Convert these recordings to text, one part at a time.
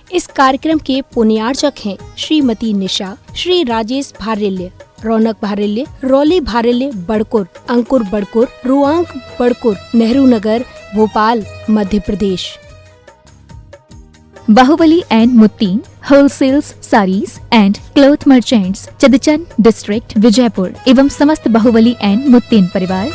इस कार्यक्रम के पुण्यार्चक हैं श्रीमती निशा, श्री राजेश भारेल्य, रौनक भारेल्य, रौली भारेल्य बड़कुर, अंकुर बड़कुर, रुआंक बड़कुर, नेहरू नगर, भोपाल, मध्य प्रदेश। बाहुबली एंड मुत्तीन wholesales saris and cloth merchants, चदचन डिस्ट्रिक्ट, विजयपुर एवं समस्त बाहुबली एंड मुत्तीन परिवार।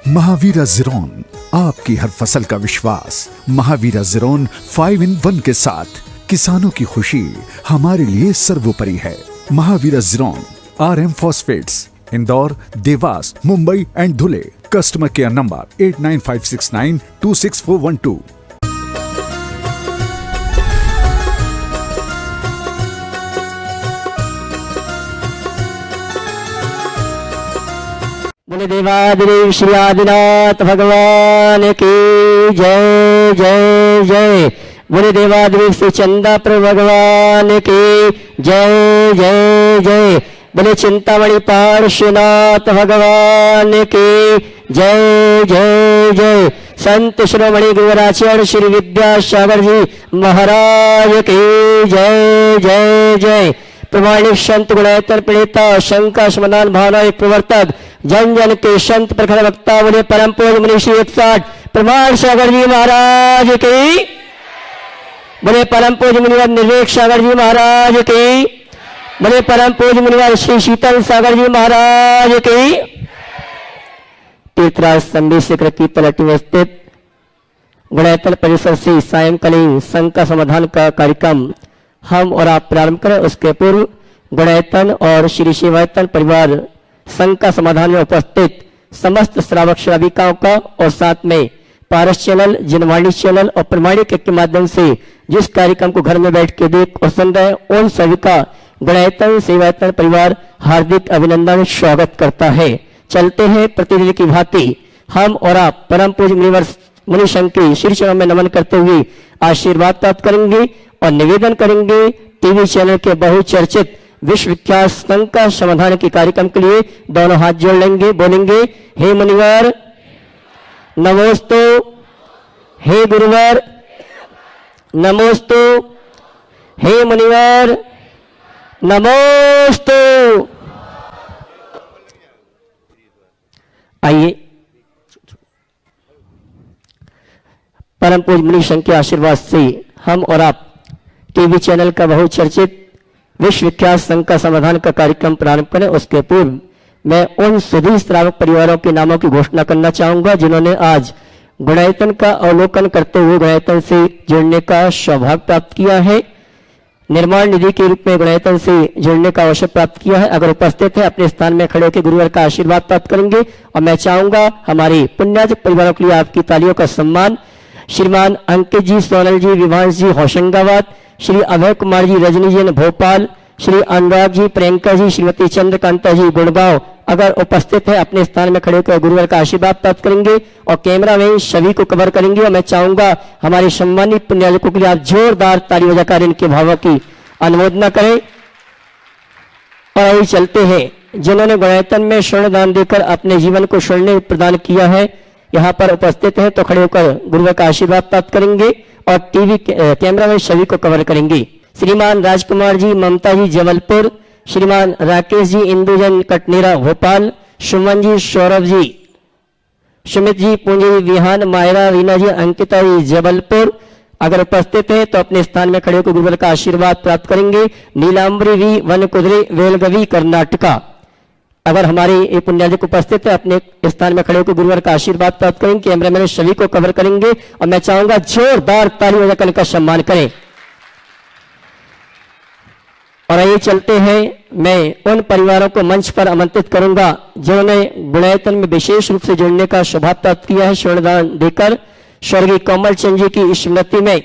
महावीरा ज़ीरोन, आपकी हर फसल का विश्वास। महावीरा ज़ीरोन 5 in 1 के साथ किसानों की खुशी हमारे लिए सर्वोपरि है। महावीरा ज़ीरोन RM phosphates, Indore, Dewas, Mumbai and Dhule. Customer care number 8956926412। बोले देवादिदेव श्री आदिनाथ भगवान की जय जय जय। बोले देवादिदेव श्री चंदापुर भगवान की जय जय जय। बोले चिंतामणि पार्श्वनाथ भगवान की जय जय जय। संत शिरोमणि गुरुवराचार्य श्री विद्यासागर जी महाराज की जय जय जय। प्रमाणिक संत गुणायतन प्रणेता शंकर समाधान भावना एक प्रवर्तक, जन जन के संत प्रखर वक्ता, बोले परम पूज्य मनीषी 160 प्रमाण सागर जी महाराज की। बोले परम पूज्य मुनिवर निर्वेक सागर जी महाराज की। बोले परम पूज्य मुनिवर श्री शीतल सागर जी महाराज की। तीर्थराज संदेशकर की तलहटी में स्थित गुणायतन परिसर से सायंकालीन संकर समाधान का कार्यक्रम हम और आप प्रारंभ करें। उसके पूर्व गुणायतन और श्री शिवायतन परिवार संकर समाधान में उपस्थित समस्त श्रावक श्राविकाओं का और साथ में पारस चैनल, जनवाणी चैनल और प्रमाणिक के माध्यम से जिस कार्यक्रम को घर में बैठ के देख और सुन रहे उन सभी का गुणायतन सेवायतन परिवार हार्दिक अभिनंदन स्वागत करता है। चलते हैं प्रतिदिन की भांति हम और आप परम पूज्य मुनिवर मुनि शंकरी श्री चरणों में नमन करते हुए आशीर्वाद प्राप्त करेंगे और निवेदन करेंगे टीवी चैनल के बहुचर्चित विश्व विख्यात संकर समाधान के कार्यक्रम के लिए दोनों हाथ जोड़ लेंगे, बोलेंगे हे मुनिवर नमोस्तु, हे गुरुवर नमोस्तु, हे मुनिवर नमोस्तु। आइए परम पूज्य मुनि शंकर के आशीर्वाद से हम और आप टीवी चैनल का बहुचर्चित विश्व विख्यात संकर समाधान का कार्यक्रम प्रारंभ करें। उसके पूर्व मैं उन सभी श्रावक परिवारों के नामों की घोषणा करना चाहूंगा जिन्होंने आज गुणायतन का अवलोकन करते हुए गुणायतन से जुड़ने का सौभाग्य प्राप्त किया है, निर्माण निधि के रूप में गुणायतन से जुड़ने का अवसर प्राप्त किया है। अगर उपस्थित है अपने स्थान में खड़े होकर गुरुवर का आशीर्वाद प्राप्त करेंगे और मैं चाहूंगा हमारे पुण्यार्जक परिवारों के लिए आपकी तालियों का सम्मान। श्रीमान अंकित जी सोनल जी विभांश जी होशंगाबाद, श्री अभय कुमार जी रजनी जी भोपाल, श्री अनुराग जी प्रियंका जी, श्रीमती चंद्रकांता जी गुड़गांव अगर उपस्थित है अपने स्थान में खड़े होकर गुरुवर का आशीर्वाद प्राप्त करेंगे और कैमरा में सभी को कवर करेंगे। और मैं चाहूंगा हमारे सम्मानित पुण्यार्जकों के लिए आप जोरदार ताली बजाकर इनके भावों की अनुमोदना करें। और अभी चलते हैं जिन्होंने गुणायतन में स्वर्ण दान देकर अपने जीवन को स्वर्ण प्रदान किया है यहाँ पर उपस्थित है तो खड़े होकर गुरुवर का आशीर्वाद प्राप्त करेंगे और टीवी कैमरा में सभी को कवर करेंगे। श्रीमान राजकुमार जी ममता जी जबलपुर, श्रीमान राकेश जी इंदुजन कटनेरा भोपाल, सुमन जी सौरभ जी, सुमित जी पूंजी विहान, मायरा रीना जी अंकिता जी जबलपुर अगर उपस्थित है तो अपने स्थान में खड़े होकर गुरुवर का आशीर्वाद प्राप्त करेंगे। नीलांबरी वी वनकुदरी वेलगवी कर्नाटका अगर हमारे ये पुण्यार्जक उपस्थित है अपने स्थान में खड़े होकर गुरुवर का आशीर्वाद प्राप्त करेंगे। कैमरामैन सभी को कवर करेंगे और मैं चाहूंगा जोरदार ताली बजाकर इनका सम्मान करें। और आइए चलते हैं मैं उन परिवारों को मंच पर आमंत्रित करूंगा जिन्होंने गुणायतन में विशेष रूप से जुड़ने का सौभाग्य प्राप्त किया है स्वर्णदान देकर। स्वर्गीय कोमल चंद जी की स्मृति में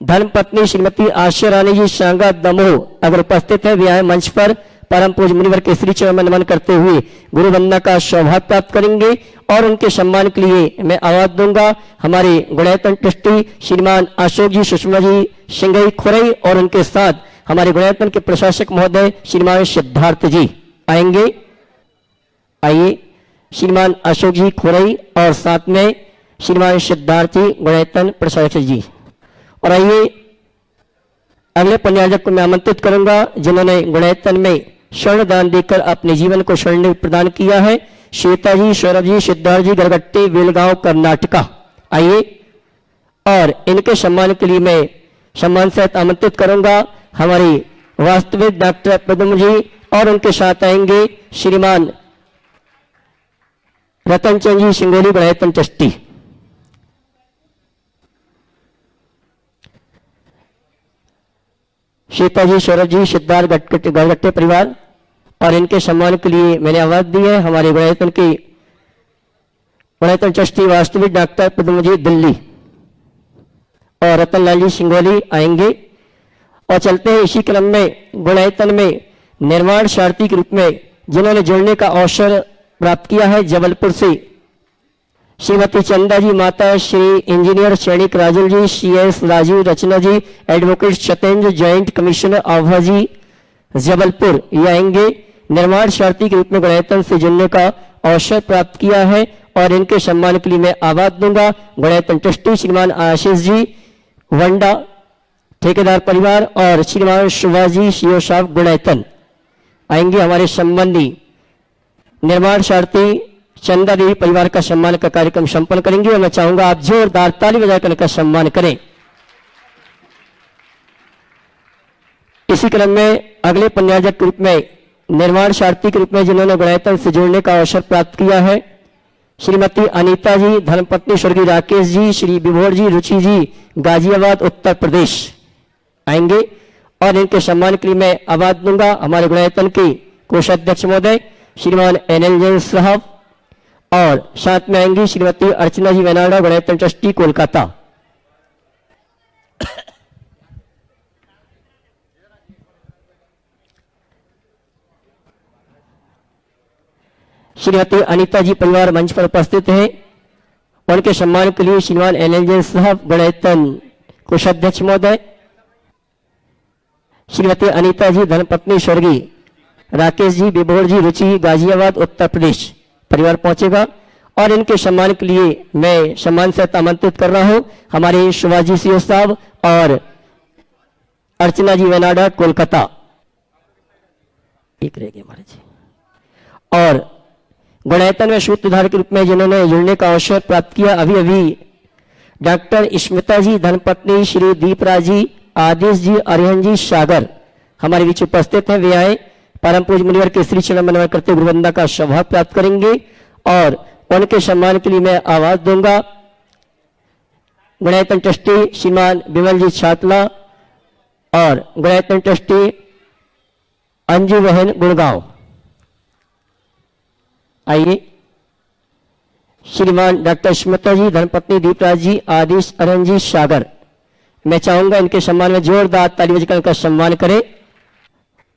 धर्मपत्नी श्रीमती आशा रानी जी शांगा दमोह अगर उपस्थित है वे आए मंच पर परम पूज्य मुनिवर के श्री चरण में नमन करते हुए गुरु वंदना का सौभाग्य प्राप्त करेंगे। और उनके सम्मान के लिए मैं आवाज दूंगा हमारे गुणायतन ट्रस्टी श्रीमान अशोक जी, सुषमा जी सिंगई खुरई और उनके साथ हमारे गुणायतन के प्रशासक महोदय श्रीमान सिद्धार्थ जी आएंगे। आइए श्रीमान अशोक जी खोरई और साथ में श्रीमान सिद्धार्थ जी गुणैतन प्रशासक जी। और आइए अगले पुण्यार्जक को मैं आमंत्रित करूंगा जिन्होंने गुणैतन में स्वर्ण दान देकर अपने जीवन को स्वर्ण प्रदान किया है। श्वेता जी, सौरभ जी, सिद्धार्थ जी, गरगट्टे, बेलगांव, कर्नाटका। आइए और इनके सम्मान के लिए मैं सम्मान सहित आमंत्रित करूंगा हमारे वास्तविक डॉक्टर प्रद्युम्न जी और उनके साथ आएंगे श्रीमान रतन चंद जी सिंगोली गुणैतन ट्रस्टी। श्वेता जी, सौरभ जी, सिद्धार्थ गरगट्टे परिवार और इनके सम्मान के लिए मैंने आवाज दी है हमारे गुणैतन के गुणैतन ट्रस्टी वास्तविक डॉक्टर प्रद्युम्न जी दिल्ली और रतन लाल जी सिंगोली आएंगे। और चलते हैं इसी क्रम में गुणैतन में निर्माण सारथी के रूप में जिन्होंने जुड़ने का अवसर प्राप्त किया है जबलपुर से श्रीमती चंदा जी, माता श्री इंजीनियर सैनिक राजुल जी, CS राजीव, रचना जी, एडवोकेट सत्येंद्र, जॉइंट कमिश्नर आभा जी जबलपुर, ये आएंगे। निर्माण सारथी के रूप में गुणैतन से जुड़ने का अवसर प्राप्त किया है और इनके सम्मान के लिए मैं आवाज दूंगा गुणैतन ट्रस्टी श्रीमान आशीष जी वंडा ठेकेदार परिवार और श्रीमान सुभाष जी सीओ साहब गुणैतन आएंगे। हमारे संबंधी निर्माण सारथी चंदा देवी परिवार का सम्मान का कार्यक्रम संपन्न करेंगे और मैं चाहूंगा आप जोरदार ताली बजाकर इनका सम्मान करें। इसी क्रम में अगले पुण्यार्जक के रूप में निर्माण सारथी के रूप में जिन्होंने गुणैतन से जुड़ने का अवसर प्राप्त किया है श्रीमती अनीता जी, धर्मपत्नी स्वर्गीय राकेश जी, श्री विभोर जी, रुचि जी, गाजियाबाद उत्तर प्रदेश आएंगे और इनके सम्मान के लिए मैं आवाज दूंगा हमारे गुणैतन के कोषाध्यक्ष महोदय श्रीमान NL जैन साहब और साथ में आएंगी श्रीमती अर्चना जी वेनाडा गुणैतन ट्रस्टी कोलकाता। श्रीमती अनीता जी परिवार मंच पर उपस्थित हैं। उनके सम्मान के लिए श्रीमान NL जैन साहब गुणैतन कोषाध्यक्ष महोदय, श्रीमती अनीता जी धर्मपत्नी स्वर्गीय राकेश जी, विभोर जी, रुचि, गाजियाबाद उत्तर प्रदेश परिवार पहुंचेगा और इनके सम्मान के लिए मैं सम्मान से आमंत्रित कर रहा हूं हमारे सुभाष जी सीओ साहब और अर्चना जी वेनाडा कोलकाता। एक रहेगी हमारे जी। और गुणैतन में सूत्रधार के रूप में जिन्होंने जुड़ने का अवसर प्राप्त किया अभी अभी डॉक्टर स्मिता जी धर्मपत्नी श्री दीपराज जी, आदेश जी, अरिहन जी, सागर हमारे बीच उपस्थित हैं। वे आए परम पूज्य मुनिवर के श्री चरण मनवा करते गुरुवंदना का सौभाग्य प्राप्त करेंगे और उनके सम्मान के लिए मैं आवाज दूंगा गुणैतन ट्रस्टी श्रीमान विमल जी छातला और गुणैतन ट्रस्टी अंजू बहन गुड़गांव। आइए श्रीमान डॉक्टर स्मिता जी धर्मपत्नी दीपराज जी, आदेश, अरन जी, सागर। मैं चाहूंगा इनके सम्मान में जोरदार ताली बजाकर का सम्मान करें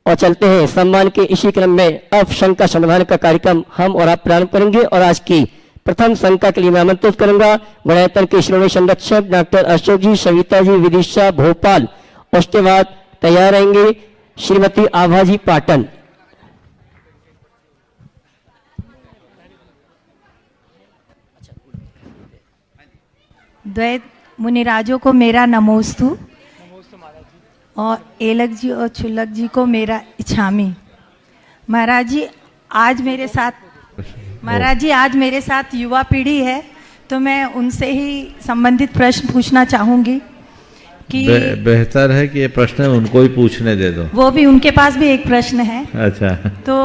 और चलते हैं सम्मान के इसी क्रम में अब शंका समाधान का कार्यक्रम हम और आप प्रारंभ करेंगे और आज की प्रथम शंका के लिए मैं आमंत्रित करूंगा गुणैतन के श्रोमणी संरक्षक डॉक्टर अशोक जी, सविता जी, विदिशा भोपाल। उसके बाद तैयार रहेंगे श्रीमती आभा जी पाटन। द्वैत मुनिराजों को मेरा नमोस्तु और एलक जी और छुल्लक जी को मेरा इच्छामी। महाराज जी आज मेरे साथ युवा पीढ़ी है तो मैं उनसे ही संबंधित प्रश्न पूछना चाहूंगी कि बेहतर है कि ये प्रश्न उनको ही पूछने दे दो। वो भी उनके पास भी एक प्रश्न है। अच्छा। तो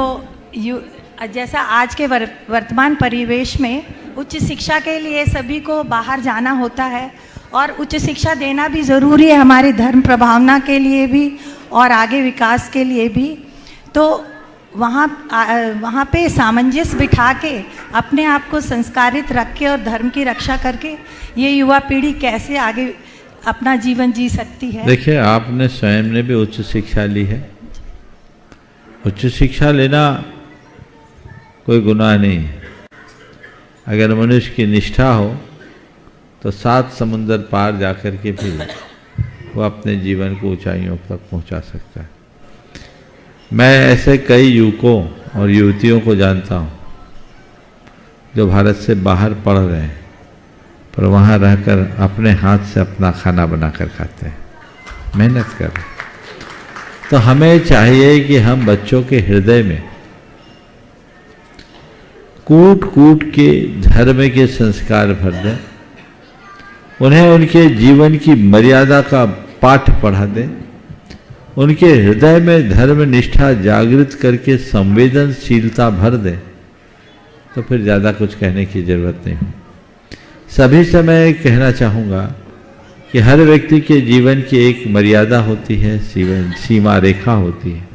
जैसा आज के वर्तमान परिवेश में उच्च शिक्षा के लिए सभी को बाहर जाना होता है और उच्च शिक्षा देना भी ज़रूरी है हमारे धर्म प्रभावना के लिए भी और आगे विकास के लिए भी। तो वहाँ पे सामंजस्य बिठा के अपने आप को संस्कारित रख के और धर्म की रक्षा करके ये युवा पीढ़ी कैसे आगे अपना जीवन जी सकती है? देखिए, आपने स्वयं ने भी उच्च शिक्षा ली है। उच्च शिक्षा लेना कोई गुनाह नहीं है। अगर मनुष्य की निष्ठा हो तो 7 समुंदर पार जाकर के भी वो अपने जीवन को ऊंचाइयों तक पहुंचा सकता है। मैं ऐसे कई युवकों और युवतियों को जानता हूं जो भारत से बाहर पढ़ रहे हैं पर वहाँ रहकर अपने हाथ से अपना खाना बनाकर खाते हैं, मेहनत कर रहे हैं। तो हमें चाहिए कि हम बच्चों के हृदय में कूट कूट के धर्म के संस्कार भर दें, उन्हें उनके जीवन की मर्यादा का पाठ पढ़ा दें, उनके हृदय में धर्म निष्ठा जागृत करके संवेदनशीलता भर दें, तो फिर ज़्यादा कुछ कहने की जरूरत नहीं। सभी से मैं कहना चाहूँगा कि हर व्यक्ति के जीवन की एक मर्यादा होती है, सीमा रेखा होती है,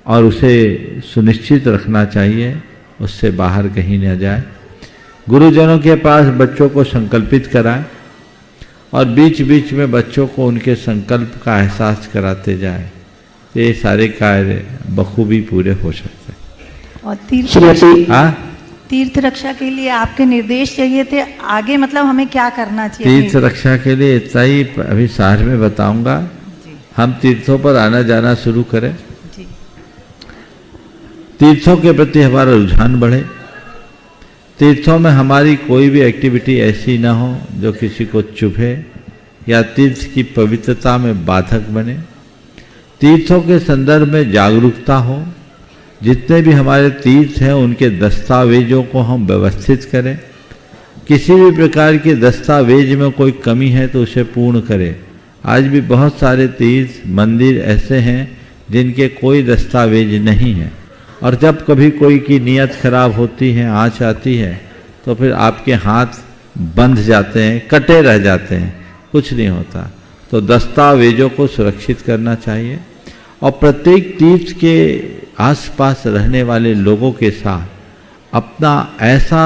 और उसे सुनिश्चित रखना चाहिए, उससे बाहर कहीं न जाए। गुरुजनों के पास बच्चों को संकल्पित कराएं और बीच बीच में बच्चों को उनके संकल्प का एहसास कराते जाएं, तो ये सारे कार्य बखूबी पूरे हो सकते हैं। और तीर्थ रक्षा के लिए आपके निर्देश चाहिए थे, आगे मतलब हमें क्या करना चाहिए? तीर्थ रक्षा के लिए इतना ही अभी सार में बताऊंगा। हम तीर्थों पर आना जाना शुरू करें, तीर्थों के प्रति हमारा रुझान बढ़े, तीर्थों में हमारी कोई भी एक्टिविटी ऐसी ना हो जो किसी को चुभे या तीर्थ की पवित्रता में बाधक बने। तीर्थों के संदर्भ में जागरूकता हो, जितने भी हमारे तीर्थ हैं उनके दस्तावेजों को हम व्यवस्थित करें, किसी भी प्रकार के दस्तावेज में कोई कमी है तो उसे पूर्ण करें। आज भी बहुत सारे तीर्थ मंदिर ऐसे हैं जिनके कोई दस्तावेज नहीं है, और जब कभी कोई की नीयत खराब होती है, आँच आती है, तो फिर आपके हाथ बंध जाते हैं, कटे रह जाते हैं, कुछ नहीं होता। तो दस्तावेजों को सुरक्षित करना चाहिए, और प्रत्येक तीर्थ के आसपास रहने वाले लोगों के साथ अपना ऐसा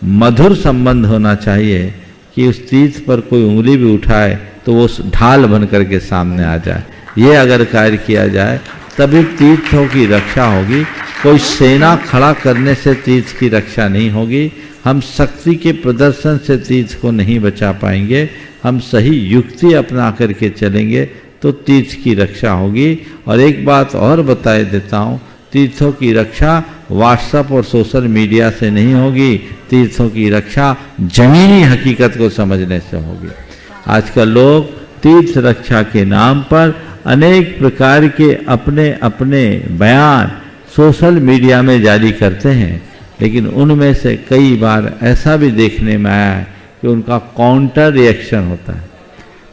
मधुर संबंध होना चाहिए कि उस तीर्थ पर कोई उंगली भी उठाए तो वो ढाल बन करके सामने आ जाए। ये अगर कार्य किया जाए तभी तीर्थों की रक्षा होगी। कोई सेना खड़ा करने से तीर्थ की रक्षा नहीं होगी, हम शक्ति के प्रदर्शन से तीर्थ को नहीं बचा पाएंगे। हम सही युक्ति अपना करके चलेंगे तो तीर्थ की रक्षा होगी। और एक बात और बताए देता हूँ, तीर्थों की रक्षा व्हाट्सएप और सोशल मीडिया से नहीं होगी, तीर्थों की रक्षा जमीनी हकीकत को समझने से होगी। आजकल लोग तीर्थ रक्षा के नाम पर अनेक प्रकार के अपने अपने बयान सोशल मीडिया में जारी करते हैं, लेकिन उनमें से कई बार ऐसा भी देखने में आया है कि उनका काउंटर रिएक्शन होता है,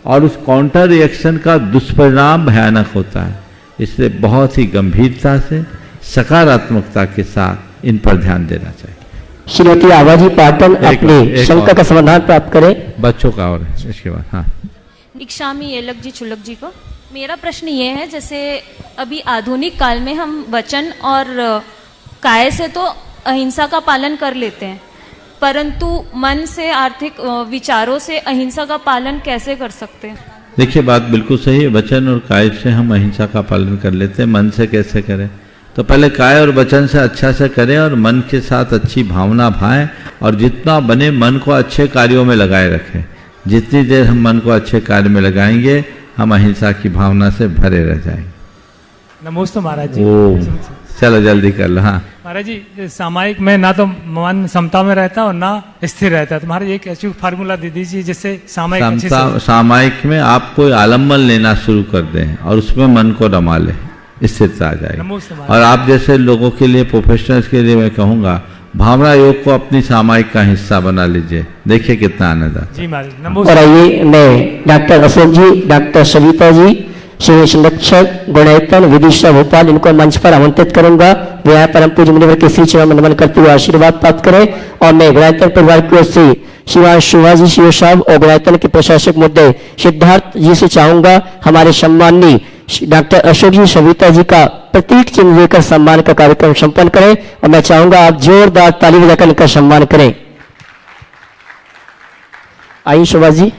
और उस काउंटर रिएक्शन का दुष्परिणाम भयानक होता है। इसलिए बहुत ही गंभीरता से सकारात्मकता के साथ इन पर ध्यान देना चाहिए। श्रीमती आवाजी पाटन अपनी शंका का समाधान प्राप्त करें। बच्चों का और इसके बाद हाँ इक्षामी येलक जी चुलक जी को मेरा प्रश्न ये है, जैसे अभी आधुनिक काल में हम वचन और काय से तो अहिंसा का पालन कर लेते हैं, परंतु मन से, आर्थिक विचारों से अहिंसा का पालन कैसे कर सकते हैं? देखिए, बात बिल्कुल सही है। वचन और काय से हम अहिंसा का पालन कर लेते हैं, मन से कैसे करें? तो पहले काय और वचन से अच्छा से करें और मन के साथ अच्छी भावना भाएं, और जितना बने मन को अच्छे कार्यों में लगाए रखें। जितनी देर हम मन को अच्छे कार्य में लगाएंगे, हम अहिंसा की भावना से भरे रह जाएंगे। नमस्ते महाराज जी। चलो जल्दी कर लो। हाँ महाराज जी, सामायिक में ना तो मन समता में रहता और ना स्थिर रहता है, तो महाराज एक ऐसी फार्मूला दे दीजिए जिससे सामायिक सामायिक में आप कोई आलम्बन लेना शुरू कर दें और उसमें मन को रमा लें, स्थिरता आ जाएगी। और आप जैसे लोगों के लिए, प्रोफेशनल्स के लिए मैं कहूँगा, भावना योग को अपनी सामायिक का हिस्सा बना लीजिए, देखिए कितना आनंद आता है। और आइए मैं डॉक्टर अशोक जी, डॉक्टर सविता जी, श्री संरक्षक गुणायतन विदिशा भोपाल, इनको मंच पर आमंत्रित करूंगा। वे यहाँ परम पूज्य मुनिवर के श्री चरण में नमन करते हुए आशीर्वाद प्राप्त करें। और मैं गुणायतन परिवार की ओर से श्रीमान शिवाजी शिव साहब और गुणायतन के प्रशासक मुद्दे सिद्धार्थ जी से चाहूंगा हमारे सम्माननीय डॉक्टर अशोक जी सविता जी का प्रतीक चिन्ह देकर सम्मान का कार्यक्रम संपन्न करें। और मैं चाहूंगा आप जोरदार ताली बजाकर इनका सम्मान करें। आइए शिवाजी जी,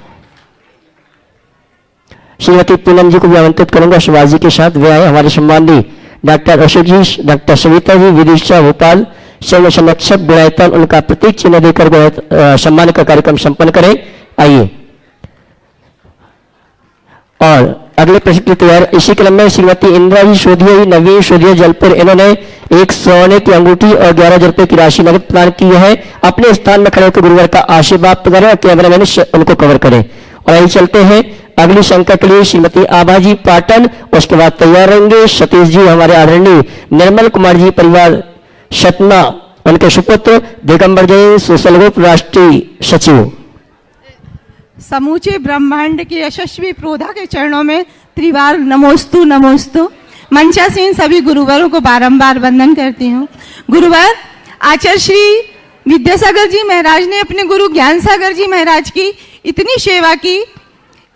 श्रीमती पूनम जी को भी आमंत्रित करूंगा शिवाजी के साथ। वे आए हमारे सम्माननीय डॉक्टर अशोक जी, डॉक्टर सविता जी, विदिशा भोपाल, सर्व संरक्षक गुणायतन, उनका प्रतीक चिन्ह देकर सम्मान का कार्यक्रम संपन्न करें। आइए। और अगले प्रश्न की तैयार। इसी क्रम में श्रीमती इंदिरा जी शोधिया, नवीन शोधिया, जलपुर, इन्होंने एक सोने की अंगूठी और 11,000 रुपए की राशि नगद प्रदान की है। अपने स्थान में खड़े होकर गुरुवार का आशीर्वाद प्राप्त करें और कैमरामैन उनको कवर करें। और आइए चलते हैं अगली शंका के लिए। श्रीमती आभा जी पाटन, उसके बाद तैयार रहेंगे सतीश जी, हमारे आदरणीय निर्मल कुमार जी परिवार सतना, उनके सुपुत्र दिगंबर जैन सोशल ग्रुप राष्ट्रीय सचिव। समूचे ब्रह्मांड के यशस्वी प्रोधा के चरणों में त्रिवार नमोस्तु नमोस्तु। मंचासीन सभी गुरुवरों को बारंबार वंदन करती हूँ। गुरुवर आचार्य श्री विद्यासागर जी महाराज ने अपने गुरु ज्ञान सागर जी महाराज की इतनी सेवा की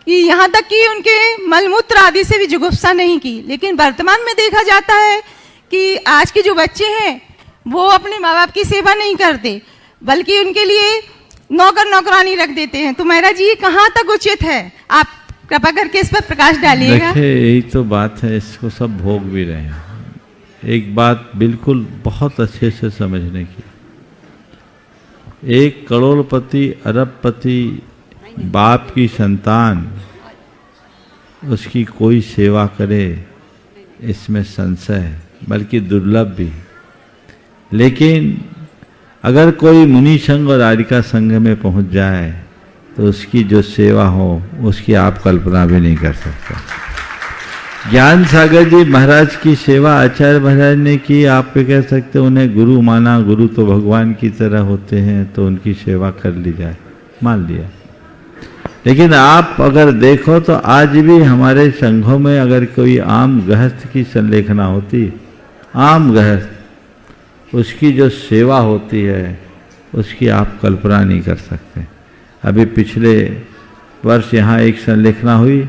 कि यहाँ तक कि उनके मलमूत्र आदि से भी जुगुप्सा नहीं की। लेकिन वर्तमान में देखा जाता है कि आज के जो बच्चे हैं वो अपने माँ बाप की सेवा नहीं करते, बल्कि उनके लिए नौकर नौकरानी रख देते हैं। तो महाराज जी ये कहाँ तक उचित है? आप कृपा करके इस पर प्रकाश डालिएगा। देखिए यही तो बात है, इसको सब भोग भी रहे हैं। एक बात बिल्कुल बहुत अच्छे से समझने की, एक करोड़पति अरबपति बाप की संतान उसकी कोई सेवा करे इसमें संशय है, बल्कि दुर्लभ भी। लेकिन अगर कोई मुनि संघ और आरिका संघ में पहुंच जाए तो उसकी जो सेवा हो उसकी आप कल्पना भी नहीं कर सकते। ज्ञान सागर जी महाराज की सेवा आचार्य महाराज ने की। आप पे कह सकते उन्हें गुरु माना, गुरु तो भगवान की तरह होते हैं, तो उनकी सेवा कर ली जाए, मान लिया। लेकिन आप अगर देखो तो आज भी हमारे संघों में अगर कोई आम गृहस्थ की संलेखना होती, आम गृहस्थ, उसकी जो सेवा होती है उसकी आप कल्पना नहीं कर सकते। अभी पिछले वर्ष यहाँ एक संलेखना हुई,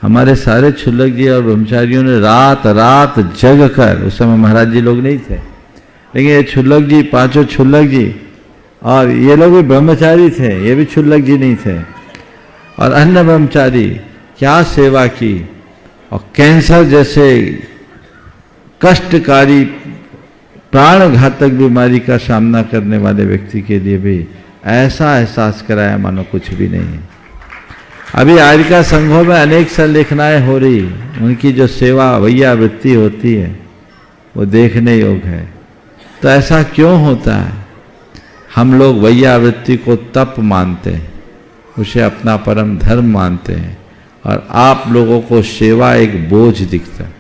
हमारे सारे छुल्लक जी और ब्रह्मचारियों ने रात रात जग कर, उस समय महाराज जी लोग नहीं थे, लेकिन ये छुल्लक जी, पांचों छुल्लक जी, और ये लोग भी ब्रह्मचारी थे, ये भी छुल्लक जी नहीं थे, और अन्य ब्रह्मचारी क्या सेवा की। और कैंसर जैसे कष्टकारी प्राण घातक बीमारी का सामना करने वाले व्यक्ति के लिए भी ऐसा एहसास कराया मानो कुछ भी नहीं है। अभी आरिका संघों में अनेक संलेखनाएं हो रही, उनकी जो सेवा वैया वृत्ति होती है वो देखने योग्य है। तो ऐसा क्यों होता है? हम लोग वैया वृत्ति को तप मानते हैं, उसे अपना परम धर्म मानते हैं, और आप लोगों को सेवा एक बोझ दिखता है।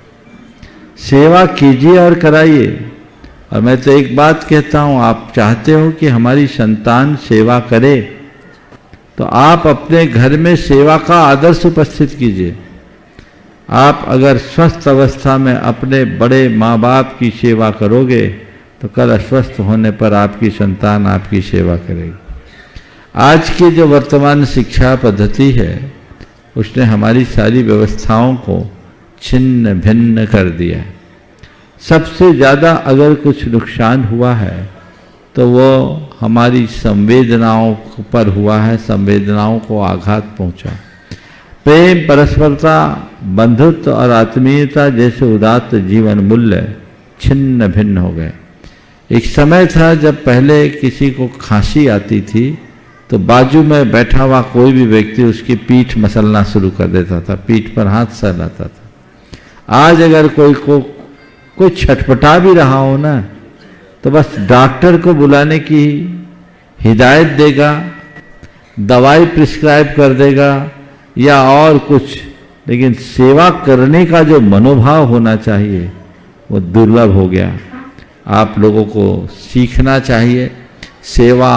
सेवा कीजिए और कराइए। और मैं तो एक बात कहता हूँ, आप चाहते हो कि हमारी संतान सेवा करे तो आप अपने घर में सेवा का आदर्श उपस्थित कीजिए। आप अगर स्वस्थ अवस्था में अपने बड़े माँ बाप की सेवा करोगे तो कल अस्वस्थ होने पर आपकी संतान आपकी सेवा करेगी। आज की जो वर्तमान शिक्षा पद्धति है उसने हमारी सारी व्यवस्थाओं को छिन्न भिन्न कर दिया है। सबसे ज़्यादा अगर कुछ नुकसान हुआ है तो वो हमारी संवेदनाओं पर हुआ है, संवेदनाओं को आघात पहुंचा। प्रेम, परस्परता, बंधुत्व और आत्मीयता जैसे उदात्त जीवन मूल्य छिन्न भिन्न हो गए। एक समय था जब पहले किसी को खांसी आती थी तो बाजू में बैठा हुआ कोई भी व्यक्ति उसकी पीठ मसलना शुरू कर देता था, पीठ पर हाथ सहलाता था। आज अगर कोई छटपटा भी रहा हो ना तो बस डॉक्टर को बुलाने की हिदायत देगा, दवाई प्रिस्क्राइब कर देगा या और कुछ, लेकिन सेवा करने का जो मनोभाव होना चाहिए वो दुर्लभ हो गया। आप लोगों को सीखना चाहिए। सेवा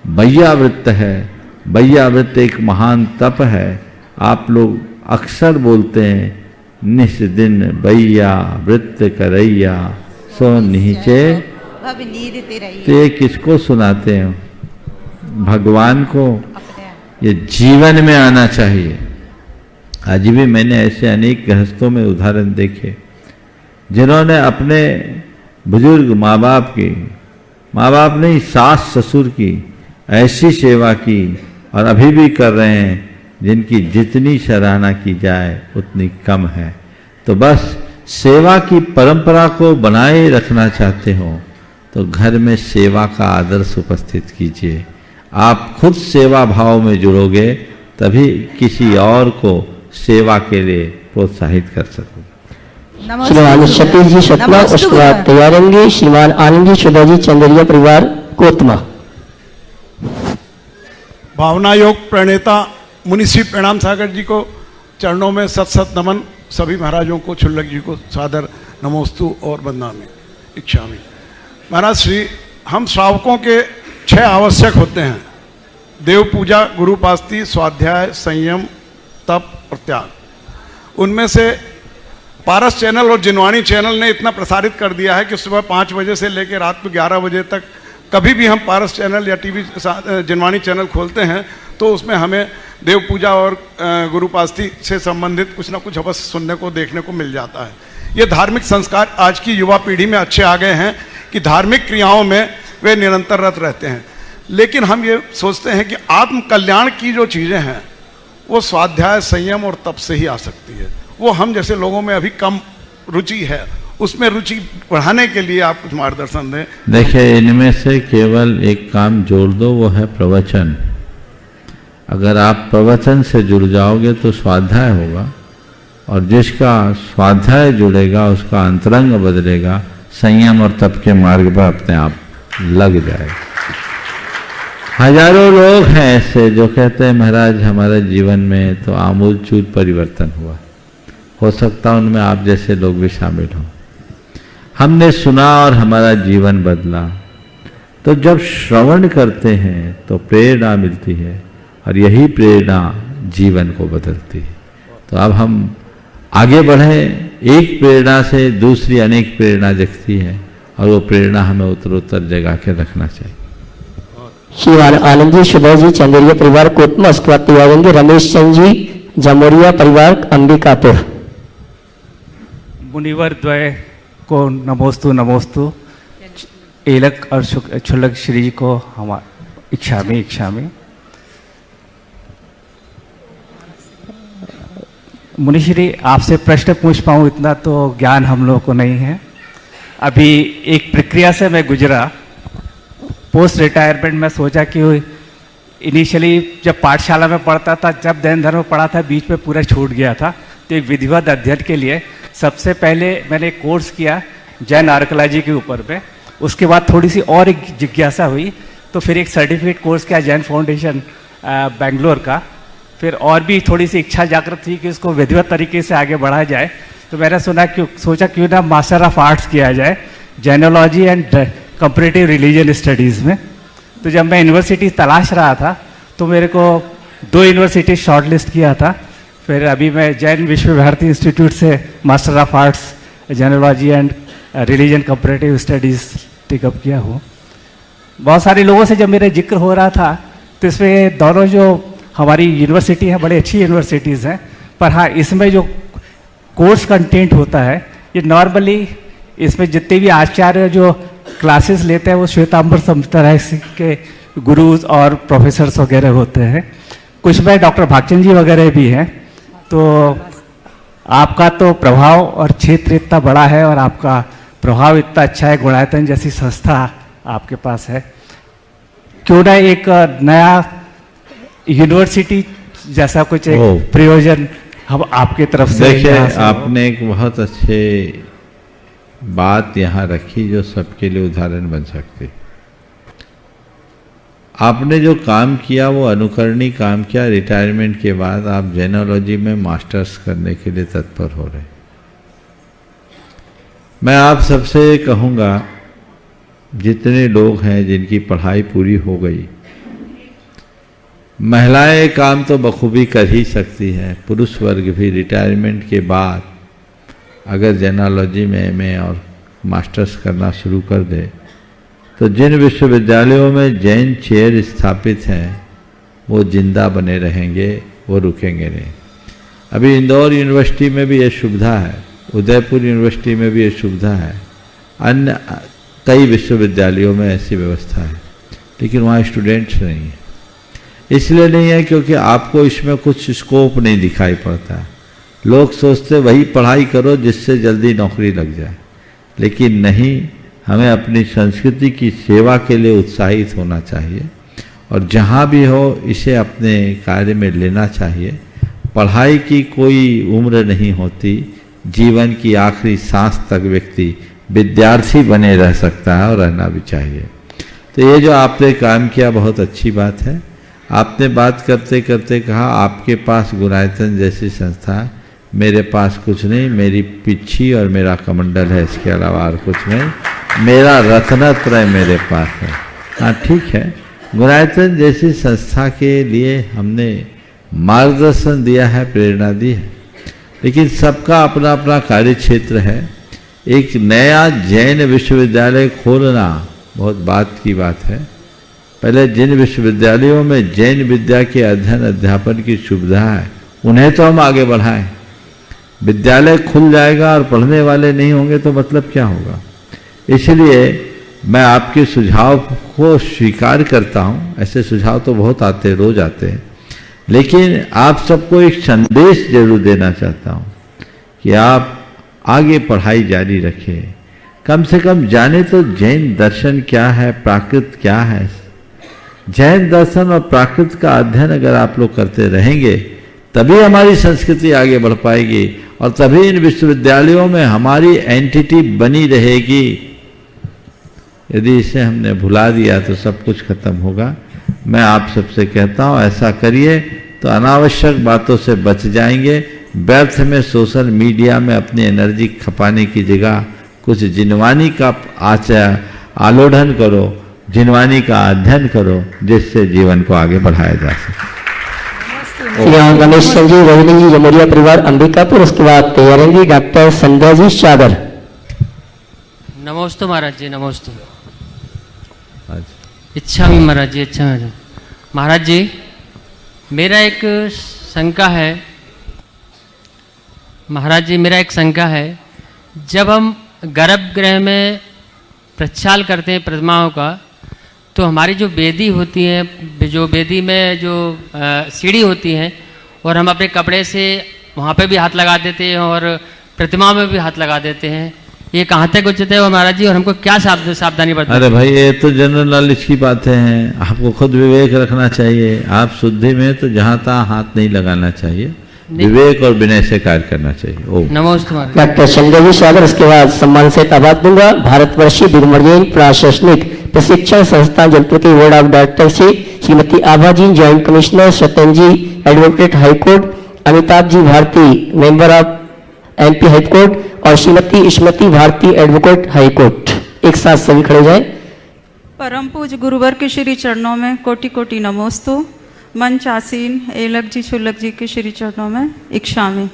वैयावृत्त है, वैयावृत्त एक महान तप है। आप लोग अक्सर बोलते हैं निस दिन वैया वृत्त करैया सो नीचे, तो ये किसको सुनाते हैं? भगवान को। ये जीवन में आना चाहिए। आज भी मैंने ऐसे अनेक गृहस्थों में उदाहरण देखे जिन्होंने अपने बुजुर्ग माँ बाप की, माँ बाप नहीं सास ससुर की ऐसी सेवा की और अभी भी कर रहे हैं जिनकी जितनी सराहना की जाए उतनी कम है। तो बस सेवा की परंपरा को बनाए रखना चाहते हो तो घर में सेवा का आदर्श उपस्थित कीजिए। आप खुद सेवा भाव में जुड़ोगे तभी किसी और को सेवा के लिए प्रोत्साहित कर सकूँ। श्रीमान सतीश जी सतना, उसके बाद तैयार होंगे श्रीमान आनंद जी सुधा जी चंदेरिया परिवार कोतमा। भावना योग प्रणेता मुनिश्री प्रणाम सागर जी को चरणों में सत सत नमन, सभी महाराजों को, छुल्लक जी को सादर नमोस्तु और वंदनामि इच्छामि। महाराज श्री, हम श्रावकों के 6 आवश्यक होते हैं: देव पूजा, गुरु पास्ती, स्वाध्याय, संयम, तप और त्याग। उनमें से पारस चैनल और जिनवाणी चैनल ने इतना प्रसारित कर दिया है कि सुबह 5 बजे से लेकर रात में 11 बजे तक कभी भी हम पारस चैनल या टीवी जिनवाणी चैनल खोलते हैं तो उसमें हमें देव पूजा और गुरुपास्ती से संबंधित कुछ ना कुछ अवश्य सुनने को, देखने को मिल जाता है। ये धार्मिक संस्कार आज की युवा पीढ़ी में अच्छे आ गए हैं कि धार्मिक क्रियाओं में वे निरंतर रत रहते हैं। लेकिन हम ये सोचते हैं कि आत्म कल्याण की जो चीज़ें हैं वो स्वाध्याय, संयम और तप से ही आ सकती है। वो हम जैसे लोगों में अभी कम रुचि है, उसमें रुचि बढ़ाने के लिए आप कुछ मार्गदर्शन दें। देखिए, इनमें से केवल एक काम जोड़ दो, वो है प्रवचन। अगर आप प्रवचन से जुड़ जाओगे तो स्वाध्याय होगा, और जिसका स्वाध्याय जुड़ेगा उसका अंतरंग बदलेगा, संयम और तप के मार्ग पर अपने आप लग जाएगा। हजारों लोग हैं ऐसे जो कहते हैं महाराज हमारे जीवन में तो आमूलचूल परिवर्तन हुआ। हो सकता है उनमें आप जैसे लोग भी शामिल हों। हमने सुना और हमारा जीवन बदला। तो जब श्रवण करते हैं तो प्रेरणा मिलती है, और यही प्रेरणा जीवन को बदलती है। तो अब हम आगे बढ़ें, एक प्रेरणा से दूसरी अनेक प्रेरणा जगती है, और वो प्रेरणा हमें उत्तरोत्तर जगा के रखना चाहिए। श्रीमान आनंद जी सुधा जी चंदेरिया परिवार कोतमा, उसके बाद तैयार होंगे रमेश चंद जी जमोरिया परिवार अंबिकापुर। मुनिवर द्वय को नमोस्तु नमोस्तु, एलक और छुल्लक श्री जी को हम इच्छामि इच्छामि। मुनिश्री, आपसे प्रश्न पूछ पाऊँ इतना तो ज्ञान हम लोगों को नहीं है। अभी एक प्रक्रिया से मैं गुजरा। पोस्ट रिटायरमेंट में सोचा कि इनिशियली जब पाठशाला में पढ़ता था, जब जैन धर्म पढ़ा था, बीच में पूरा छूट गया था। तो एक विधिवत अध्ययन के लिए सबसे पहले मैंने एक कोर्स किया जैन आर्कोलॉजी के ऊपर पे। उसके बाद थोड़ी सी और एक जिज्ञासा हुई, तो फिर एक सर्टिफिकेट कोर्स किया जैन फाउंडेशन बेंगलोर का। फिर और भी थोड़ी सी इच्छा जागृत थी कि इसको विधिवत तरीके से आगे बढ़ाया जाए। तो मैंने सोचा क्यों ना मास्टर ऑफ आर्ट्स किया जाए Jainology and comparative religion studies में। तो जब मैं यूनिवर्सिटी तलाश रहा था तो मेरे को 2 यूनिवर्सिटी शॉर्टलिस्ट किया था। फिर अभी मैं जैन विश्व भारती इंस्टीट्यूट से master of arts Jainology and religion comparative studies take up किया हूँ। बहुत सारे लोगों से जब मेरा जिक्र हो रहा था तो इसमें दोनों जो हमारी यूनिवर्सिटी है बड़ी अच्छी यूनिवर्सिटीज़ हैं, पर हाँ इसमें जो कोर्स कंटेंट होता है ये नॉर्मली इसमें जितने भी आचार्य जो क्लासेस लेते हैं वो श्वेतांबर संप्रदाय के गुरुज और प्रोफेसर्स वगैरह होते हैं। कुछ में डॉक्टर भागचंद जी वगैरह भी हैं। तो आपका तो प्रभाव और क्षेत्र इतना बड़ा है और आपका प्रभाव इतना अच्छा है, गुणायतन जैसी संस्था आपके पास है, क्यों ना एक नया यूनिवर्सिटी जैसा कुछ एक प्रयोजन हम आपके तरफ से। देखिए, आपने एक बहुत अच्छे बात यहाँ रखी जो सबके लिए उदाहरण बन सकती। आपने जो काम किया वो अनुकरणीय काम किया। रिटायरमेंट के बाद आप जैनोलॉजी में मास्टर्स करने के लिए तत्पर हो रहे। मैं आप सबसे कहूँगा, जितने लोग हैं जिनकी पढ़ाई पूरी हो गई, महिलाएं काम तो बखूबी कर ही सकती हैं, पुरुष वर्ग भी रिटायरमेंट के बाद अगर जैनोलॉजी में एमए और मास्टर्स करना शुरू कर दे तो जिन विश्वविद्यालयों में जैन चेयर स्थापित हैं वो जिंदा बने रहेंगे, वो रुकेंगे नहीं। अभी इंदौर यूनिवर्सिटी में भी ये सुविधा है, उदयपुर यूनिवर्सिटी में भी ये सुविधा है, अन्य कई विश्वविद्यालयों में ऐसी व्यवस्था है, लेकिन वहाँ स्टूडेंट्स नहीं है। इसलिए नहीं है क्योंकि आपको इसमें कुछ स्कोप नहीं दिखाई पड़ता। लोग सोचते वही पढ़ाई करो जिससे जल्दी नौकरी लग जाए, लेकिन नहीं, हमें अपनी संस्कृति की सेवा के लिए उत्साहित होना चाहिए और जहाँ भी हो इसे अपने कार्य में लेना चाहिए। पढ़ाई की कोई उम्र नहीं होती, जीवन की आखिरी सांस तक व्यक्ति विद्यार्थी बने रह सकता है और रहना भी चाहिए। तो ये जो आपने काम किया बहुत अच्छी बात है। आपने बात करते करते कहा आपके पास गुणायतन जैसी संस्था, मेरे पास कुछ नहीं, मेरी पिच्छी और मेरा कमंडल है, इसके अलावा और कुछ नहीं, मेरा रत्नत्रय मेरे पास है। हाँ ठीक है, गुणायतन जैसी संस्था के लिए हमने मार्गदर्शन दिया है, प्रेरणा दी है, लेकिन सबका अपना अपना कार्य क्षेत्र है। एक नया जैन विश्वविद्यालय खोलना बहुत बात की बात है। पहले जिन विश्वविद्यालयों में जैन विद्या के अध्ययन अध्यापन की सुविधा है उन्हें तो हम आगे बढ़ाएं। विद्यालय खुल जाएगा और पढ़ने वाले नहीं होंगे तो मतलब क्या होगा। इसलिए मैं आपके सुझाव को स्वीकार करता हूँ। ऐसे सुझाव तो बहुत आते हैं, रोज आते हैं, लेकिन आप सबको एक संदेश जरूर देना चाहता हूँ कि आप आगे पढ़ाई जारी रखें। कम से कम जाने तो जैन दर्शन क्या है, प्राकृत क्या है। जैन दर्शन और प्राकृत का अध्ययन अगर आप लोग करते रहेंगे तभी हमारी संस्कृति आगे बढ़ पाएगी और तभी इन विश्वविद्यालयों में हमारी एंटिटी बनी रहेगी। यदि इसे हमने भुला दिया तो सब कुछ खत्म होगा। मैं आप सबसे कहता हूँ ऐसा करिए तो अनावश्यक बातों से बच जाएंगे। व्यर्थ में सोशल मीडिया में अपनी एनर्जी खपाने की जगह कुछ जिनवानी का आलोढ़न करो, जिनवानी का अध्ययन करो, जिससे जीवन को आगे बढ़ाया जा सके। यहाँ रमेश चंद जी, रोहिणी जी, जमोरिया परिवार, अंबिकापुर। उसके बाद तैयारेंगी डॉक्टर संध्या जी सागर। नमोस्तु महाराज जी, नमोस्तु। इच्छा भी महाराज जी, अच्छा महाराज जी, मेरा एक शंका है महाराज जी, मेरा एक शंका है। जब हम गर्भगृह में प्रक्षाल करते हैं प्रतिमाओं का, तो हमारी जो वेदी होती है, जो वेदी में जो सीढ़ी होती है, और हम अपने कपड़े से वहाँ पे भी हाथ लगा देते हैं और प्रतिमा में भी हाथ लगा देते हैं, ये कहाँ तक उचित है महाराज जी, और हमको क्या सावधानी बरतनी? अरे भाई, ये तो जनरल नॉलेज की बातें हैं, आपको खुद विवेक रखना चाहिए। आप शुद्धि में तो जहाँ तहाँ हाथ नहीं लगाना चाहिए, विवेक और विनय से कार्य करना चाहिए। नमस्ते डॉक्टर संजय जी सागर। उसके बाद सम्मान से आवाज दूंगा भारतवर्षीय दिग्मर्जन प्रशासनिक प्रशिक्षण संस्थान जयपुर के बोर्ड ऑफ डायरेक्टर से Shrimati Abha ji, joint commissioner, Satyan ji, advocate high court, Amitabh ji Bharti, member of MP high court, और श्रीमती स्मृति भारती, एडवोकेट हाईकोर्ट। एक साथ सभी खड़े जाए। परम पूज्य गुरुवर के श्री चरणों में कोटि कोटि नमोस्तु। मंच आसीन एलक जी छुलक जी के श्री चरणों में इच्छा में।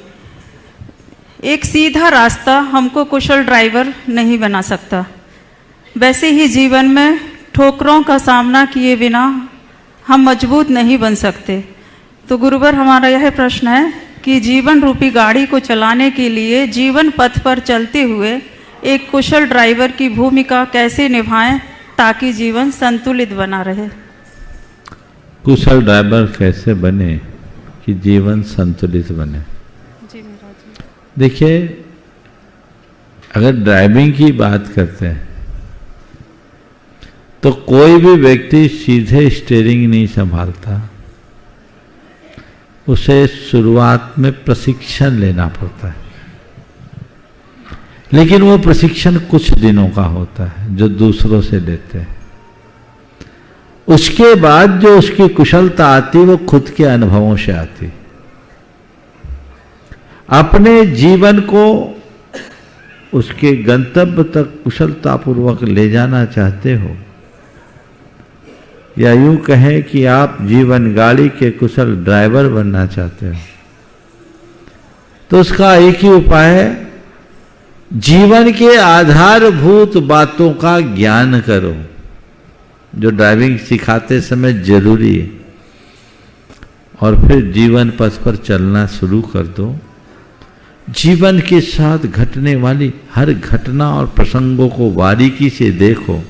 एक सीधा रास्ता हमको कुशल ड्राइवर नहीं बना सकता, वैसे ही जीवन में ठोकरों का सामना किए बिना हम मजबूत नहीं बन सकते। तो गुरुवर, हमारा यह प्रश्न है कि जीवन रूपी गाड़ी को चलाने के लिए जीवन पथ पर चलते हुए एक कुशल ड्राइवर की भूमिका कैसे निभाएं ताकि जीवन संतुलित बना रहे। कुशल ड्राइवर कैसे बने कि जीवन संतुलित बने? जी महाराज। देखिए, अगर ड्राइविंग की बात करते हैं तो कोई भी व्यक्ति सीधे स्टीयरिंग नहीं संभालता, उसे शुरुआत में प्रशिक्षण लेना पड़ता है। लेकिन वो प्रशिक्षण कुछ दिनों का होता है जो दूसरों से लेते हैं। उसके बाद जो उसकी कुशलता आती वो खुद के अनुभवों से आती। अपने जीवन को उसके गंतव्य तक कुशलतापूर्वक ले जाना चाहते हो, या यूं कहें कि आप जीवन गाड़ी के कुशल ड्राइवर बनना चाहते हो, तो उसका एक ही उपाय है, जीवन के आधारभूत बातों का ज्ञान करो जो ड्राइविंग सिखाते समय जरूरी है, और फिर जीवन पथ पर चलना शुरू कर दो। जीवन के साथ घटने वाली हर घटना और प्रसंगों को बारीकी से देखो,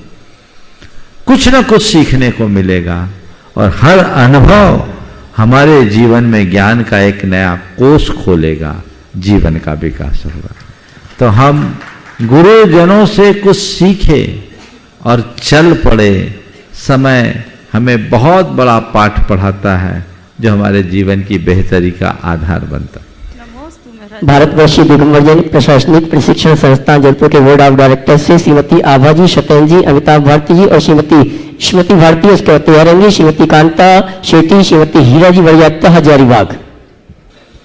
कुछ न कुछ सीखने को मिलेगा, और हर अनुभव हमारे जीवन में ज्ञान का एक नया कोष खोलेगा, जीवन का विकास होगा। तो हम गुरुजनों से कुछ सीखे और चल पड़े। समय हमें बहुत बड़ा पाठ पढ़ाता है, जो हमारे जीवन की बेहतरी का आधार बनता। भारतवर्षीय दिगंबर जैन प्रशासनिक प्रशिक्षण संस्थान जयपुर के बोर्ड ऑफ डायरेक्टर से श्रीमती आभा जी, सत्यन जी, अमिताभ भारती जी और श्रीमती स्मृति भारती, उसके बाद तैयार श्रीमती कांता शेट्टी, श्रीमती हीरा जी वरियात्ता हजारीबाग।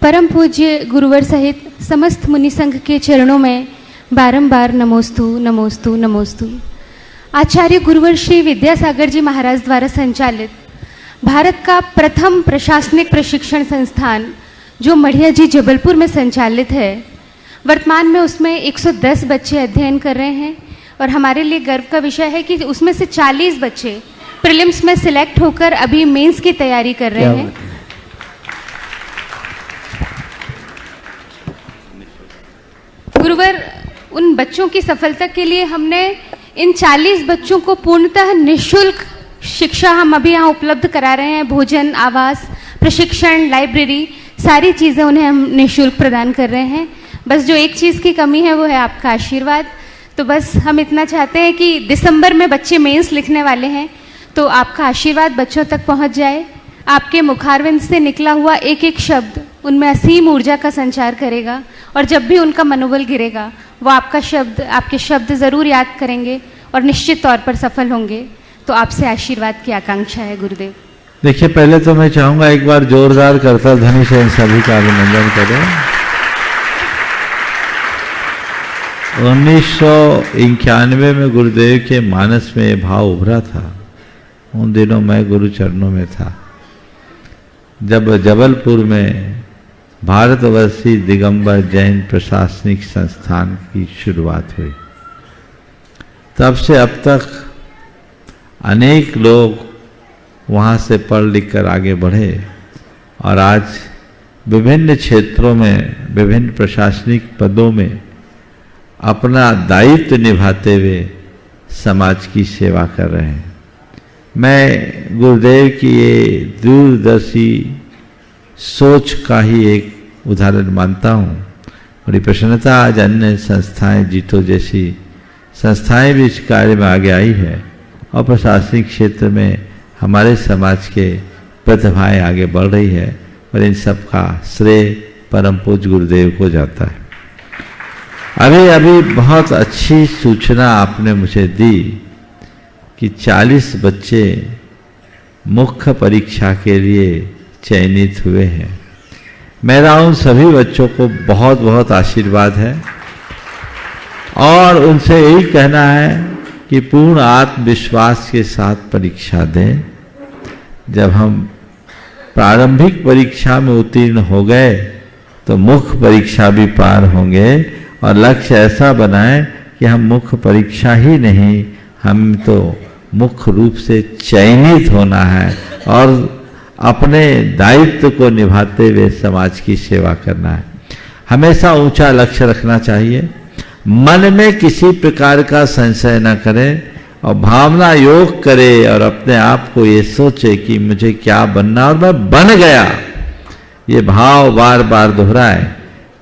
परम पूज्य गुरुवर सहित समस्त मुनि संघ के चरणों में बारंबार नमोस्तु नमोस्तु नमोस्तु। आचार्य गुरुवर श्री विद्यासागर जी महाराज द्वारा संचालित भारत का प्रथम प्रशासनिक प्रशिक्षण संस्थान जो मढ़िया जी जबलपुर में संचालित है, वर्तमान में उसमें 110 बच्चे अध्ययन कर रहे हैं और हमारे लिए गर्व का विषय है कि उसमें से 40 बच्चे प्रीलिम्स में सिलेक्ट होकर अभी मेंस की तैयारी कर रहे हैं। गुरुवर, उन बच्चों की सफलता के लिए हमने इन 40 बच्चों को पूर्णतः निःशुल्क शिक्षा हम अभी यहाँ उपलब्ध करा रहे हैं। भोजन, आवास, प्रशिक्षण, लाइब्रेरी, सारी चीज़ें उन्हें हम निःशुल्क प्रदान कर रहे हैं। बस जो एक चीज़ की कमी है वो है आपका आशीर्वाद। तो बस हम इतना चाहते हैं कि दिसंबर में बच्चे मेंस लिखने वाले हैं, तो आपका आशीर्वाद बच्चों तक पहुंच जाए। आपके मुखारविंद से निकला हुआ एक एक शब्द उनमें असीम ऊर्जा का संचार करेगा और जब भी उनका मनोबल गिरेगा वो आपके शब्द ज़रूर याद करेंगे और निश्चित तौर पर सफल होंगे। तो आपसे आशीर्वाद की आकांक्षा है गुरुदेव। देखिए, पहले तो मैं चाहूंगा एक बार जोरदार करताल ध्वनि से इन सभी का अभिनंदन करें। 1991 में गुरुदेव के मानस में ये भाव उभरा था। उन दिनों मैं गुरु चरणों में था, जब जबलपुर में भारतवर्षीय दिगंबर जैन प्रशासनिक संस्थान की शुरुआत हुई। तब से अब तक अनेक लोग वहाँ से पढ़ लिख कर आगे बढ़े और आज विभिन्न क्षेत्रों में, विभिन्न प्रशासनिक पदों में अपना दायित्व निभाते हुए समाज की सेवा कर रहे हैं। मैं गुरुदेव की ये दूरदर्शी सोच का ही एक उदाहरण मानता हूँ। बड़ी प्रसन्नता आज अन्य संस्थाएं, जीतो जैसी संस्थाएं भी इस कार्य में आगे आई है और प्रशासनिक क्षेत्र में हमारे समाज के प्रतिभाएं आगे बढ़ रही है और इन सब का श्रेय परम पूज्य गुरुदेव को जाता है। अभी बहुत अच्छी सूचना आपने मुझे दी कि 40 बच्चे मुख्य परीक्षा के लिए चयनित हुए हैं। मेरा उन सभी बच्चों को बहुत बहुत आशीर्वाद है और उनसे यही कहना है कि पूर्ण आत्मविश्वास के साथ परीक्षा दें। जब हम प्रारंभिक परीक्षा में उत्तीर्ण हो गए तो मुख्य परीक्षा भी पार होंगे और लक्ष्य ऐसा बनाएं कि हम मुख्य परीक्षा ही नहीं, हम तो मुख्य रूप से चयनित होना है और अपने दायित्व को निभाते हुए समाज की सेवा करना है। हमेशा ऊंचा लक्ष्य रखना चाहिए, मन में किसी प्रकार का संशय न करें और भावना योग करे और अपने आप को ये सोचे कि मुझे क्या बनना और मैं बन गया। ये भाव बार बार दोहराए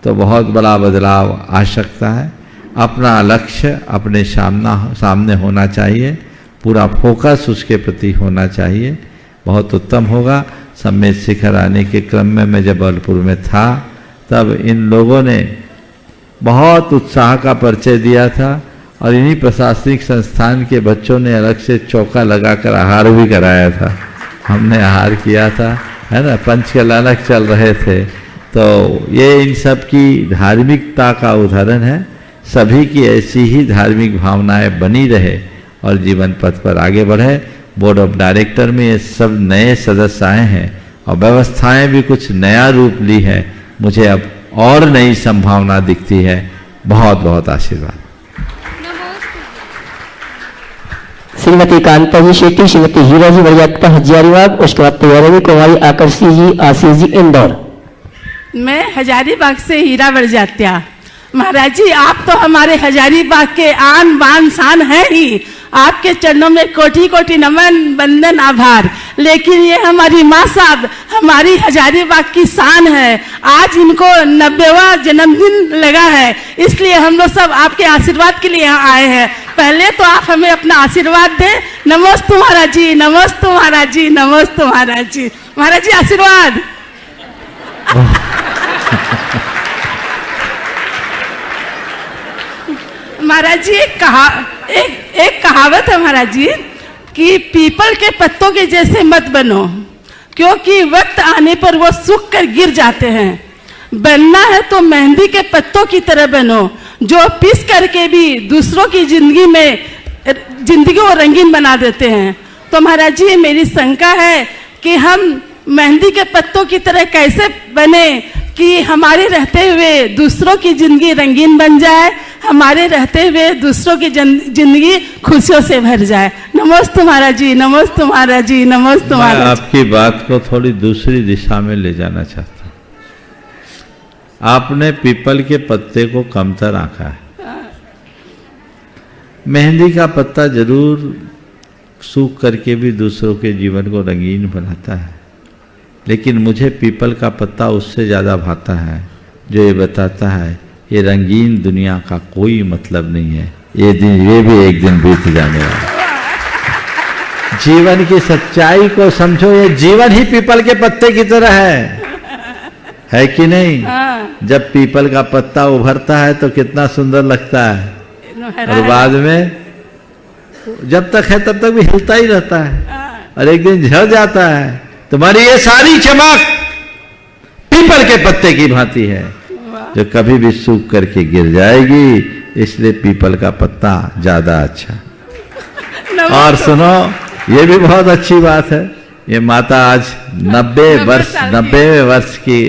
तो बहुत बड़ा बदलाव आ सकता है। अपना लक्ष्य अपने सामने होना चाहिए, पूरा फोकस उसके प्रति होना चाहिए, बहुत उत्तम होगा। सम्मेद शिखर आने के क्रम में मैं जबलपुर में था, तब इन लोगों ने बहुत उत्साह का परिचय दिया था और इन्हीं प्रशासनिक संस्थान के बच्चों ने अलग से चौका लगाकर आहार भी कराया था। हमने आहार किया था, है ना, पंचकल अलग चल रहे थे। तो ये इन सब की धार्मिकता का उदाहरण है। सभी की ऐसी ही धार्मिक भावनाएं बनी रहे और जीवन पथ पर आगे बढ़े। बोर्ड ऑफ डायरेक्टर में ये सब नए सदस्य आए हैं और व्यवस्थाएं भी कुछ नया रूप ली है। मुझे अब और नई संभावना दिखती है। बहुत बहुत आशीर्वाद। श्रीमती कांता जी शेट्टी, श्रीमती हीरा जी वरियात्ता हजारीबाग, उसके बाद तैयारी कुमारी आकर्षी जी, आशीष जी इंदौर। मैं हजारीबाग से हीरा वरियात्ता। महाराज जी, आप तो हमारे हजारीबाग के आन बान शान है ही। आपके चरणों में कोटि कोटि नमन, वंदन, आभार। लेकिन ये हमारी माँ साहब हमारी हजारीबाग की शान है। आज इनको 90वां जन्मदिन लगा है, इसलिए हम लोग सब आपके आशीर्वाद के लिए यहाँ आए हैं। पहले तो आप हमें अपना आशीर्वाद दें। नमस्ते महाराज जी, नमस्ते महाराज जी, नमस्ते महाराज जी। महाराज जी आशीर्वाद। महाराज जी एक कहावत है महाराज जी कि पीपल के पत्तों के जैसे मत बनो, क्योंकि वक्त आने पर वो सूख कर गिर जाते हैं। बनना है तो मेहंदी के पत्तों की तरह बनो, जो पीस करके भी दूसरों की जिंदगी को रंगीन बना देते हैं। तो महाराज जी मेरी शंका है कि हम मेहंदी के पत्तों की तरह कैसे बने कि हमारे रहते हुए दूसरों की जिंदगी रंगीन बन जाए, हमारे रहते हुए दूसरों की जिंदगी खुशियों से भर जाए। नमस्ते महाराज जी, नमस्ते महाराज जी, नमस्ते महाराज। मैं आपकी बात को थोड़ी दूसरी दिशा में ले जाना चाहता हूँ। आपने पीपल के पत्ते को कमतर आंका है। मेहंदी का पत्ता जरूर सूख करके भी दूसरों के जीवन को रंगीन बनाता है, लेकिन मुझे पीपल का पत्ता उससे ज़्यादा भाता है जो ये बताता है ये रंगीन दुनिया का कोई मतलब नहीं है, ये भी एक दिन बीत जाने वाला। जीवन की सच्चाई को समझो, ये जीवन ही पीपल के पत्ते की तरह है कि नहीं? जब पीपल का पत्ता उभरता है तो कितना सुंदर लगता है, और बाद में जब तक है तब तक भी हिलता ही रहता है, और एक दिन झड़ जाता है। तुम्हारी ये सारी चमक पीपल के पत्ते की भांति है जो कभी भी सूख करके गिर जाएगी, इसलिए पीपल का पत्ता ज्यादा अच्छा। और सुनो, ये भी बहुत अच्छी बात है, ये माता आज 90वें वर्ष की